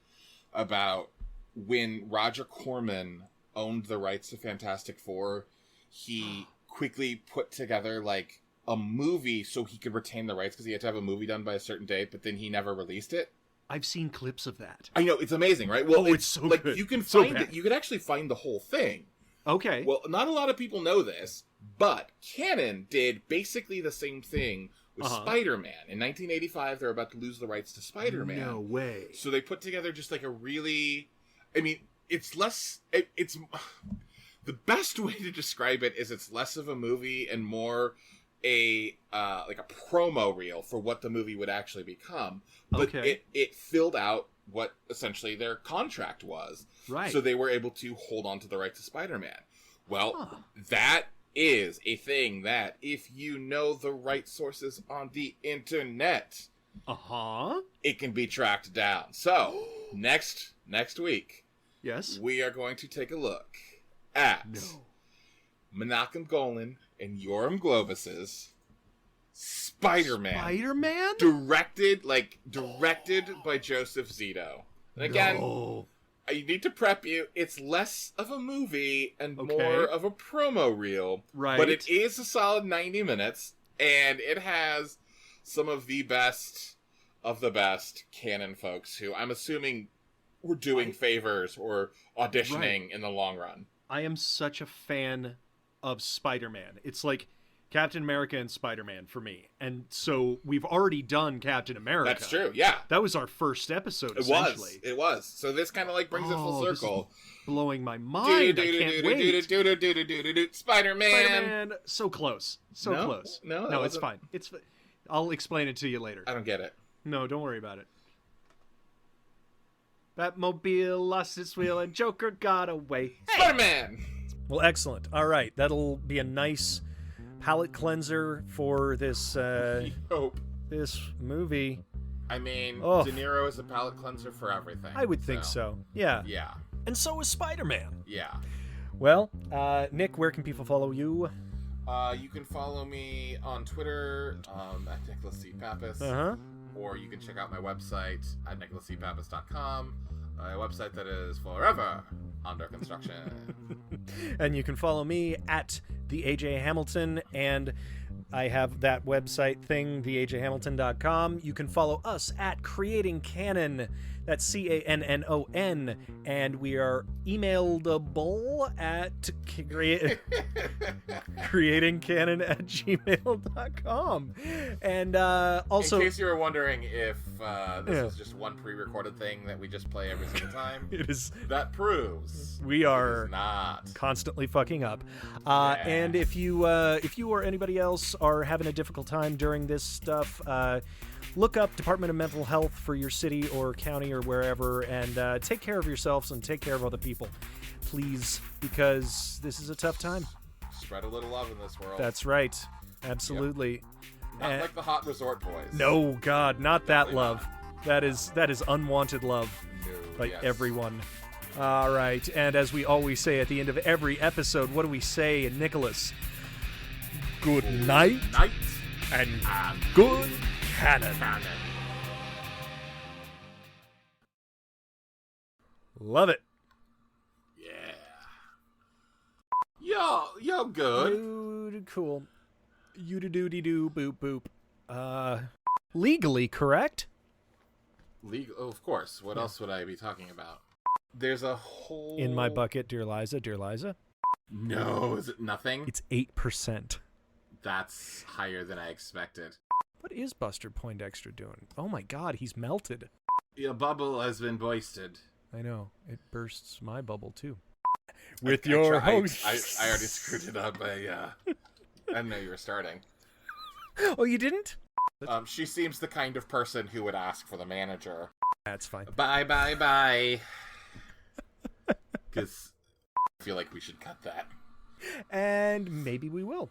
about when Roger Corman owned the rights to Fantastic Four, he quickly put together, like, a movie so he could retain the rights because he had to have a movie done by a certain date, but then he never released it? I've seen clips of that. I know, it's amazing, right? Well, it's so like, good. You can find it. You could actually find the whole thing. Okay. Well, not a lot of people know this, but Cannon did basically the same thing with Spider-Man. In 1985, they're about to lose the rights to Spider-Man. No way. So they put together just like a really... I mean, it's less... It's... The best way to describe it is it's less of a movie and more like a promo reel for what the movie would actually become. But it filled out what essentially their contract was. Right. So they were able to hold on to the rights to Spider-Man. Well, that is a thing that if you know the right sources on the internet, it can be tracked down. So, next week, we are going to take a look at Menachem Golan and Yoram Globus's Spider-Man. Spider-Man? Directed by Joseph Zito. And again, you need to prep you. It's less of a movie and more of a promo reel. Right. But it is a solid 90 minutes, and it has some of the best of the best Canon folks who I'm assuming were doing favors or auditioning in the long run. I am such a fan of Spider-Man. It's like Captain America and Spider-Man for me. And so we've already done Captain America. That's true, yeah. That was our first episode, essentially. It was. So this kind of like brings it full circle. Blowing my mind. I can't wait. Spider-Man. So close. So close. No, it's fine. I'll explain it to you later. I don't get it. No, don't worry about it. Batmobile lost its wheel and Joker got away. Spider-Man! Well, excellent. All right, that'll be a nice palate cleanser for this this movie. I mean, De Niro is a palate cleanser for everything. I would think so. Yeah. Yeah. And so is Spider-Man. Yeah. Well, Nick, where can people follow you? You can follow me on Twitter at Nicholas C. Pappas. Or you can check out my website at nicholascpappas.com. A website that is forever under construction. And you can follow me at the AJ Hamilton, and I have that website thing, theajhamilton.com. You can follow us at Creating Canon. That's CANNON, and we are emailable at creatingcanon@gmail.com. And also, in case you were wondering if this was just one pre-recorded thing that we just play every single time, it is. That proves we are not constantly fucking up. And if you or anybody else are having a difficult time during this stuff, look up Department of Mental Health for your city or county or wherever, and take care of yourselves and take care of other people, please, because this is a tough time. Spread a little love in this world. That's right. Absolutely. Yep. Not like the Hot Resort Boys. No, God, not that Definitely love. Not. That is unwanted love by everyone. All right, and as we always say at the end of every episode, what do we say, Nicholas? Good night. Night. and good cannon. Love it. Yeah. Yo, good. Dude, cool. You-do-do-de-do, boop, boop. Legally correct? Legal, of course. What else would I be talking about? There's a whole... In my bucket, dear Liza, dear Liza. No, is it nothing? It's 8%. That's higher than I expected. What is Buster Poindexter doing? Oh my god, he's melted. Your bubble has been boisted. I know. It bursts my bubble, too. With your host. I already screwed it up. I didn't know you were starting. Oh, you didn't? She seems the kind of person who would ask for the manager. That's fine. Bye. Because I feel like we should cut that. And maybe we will.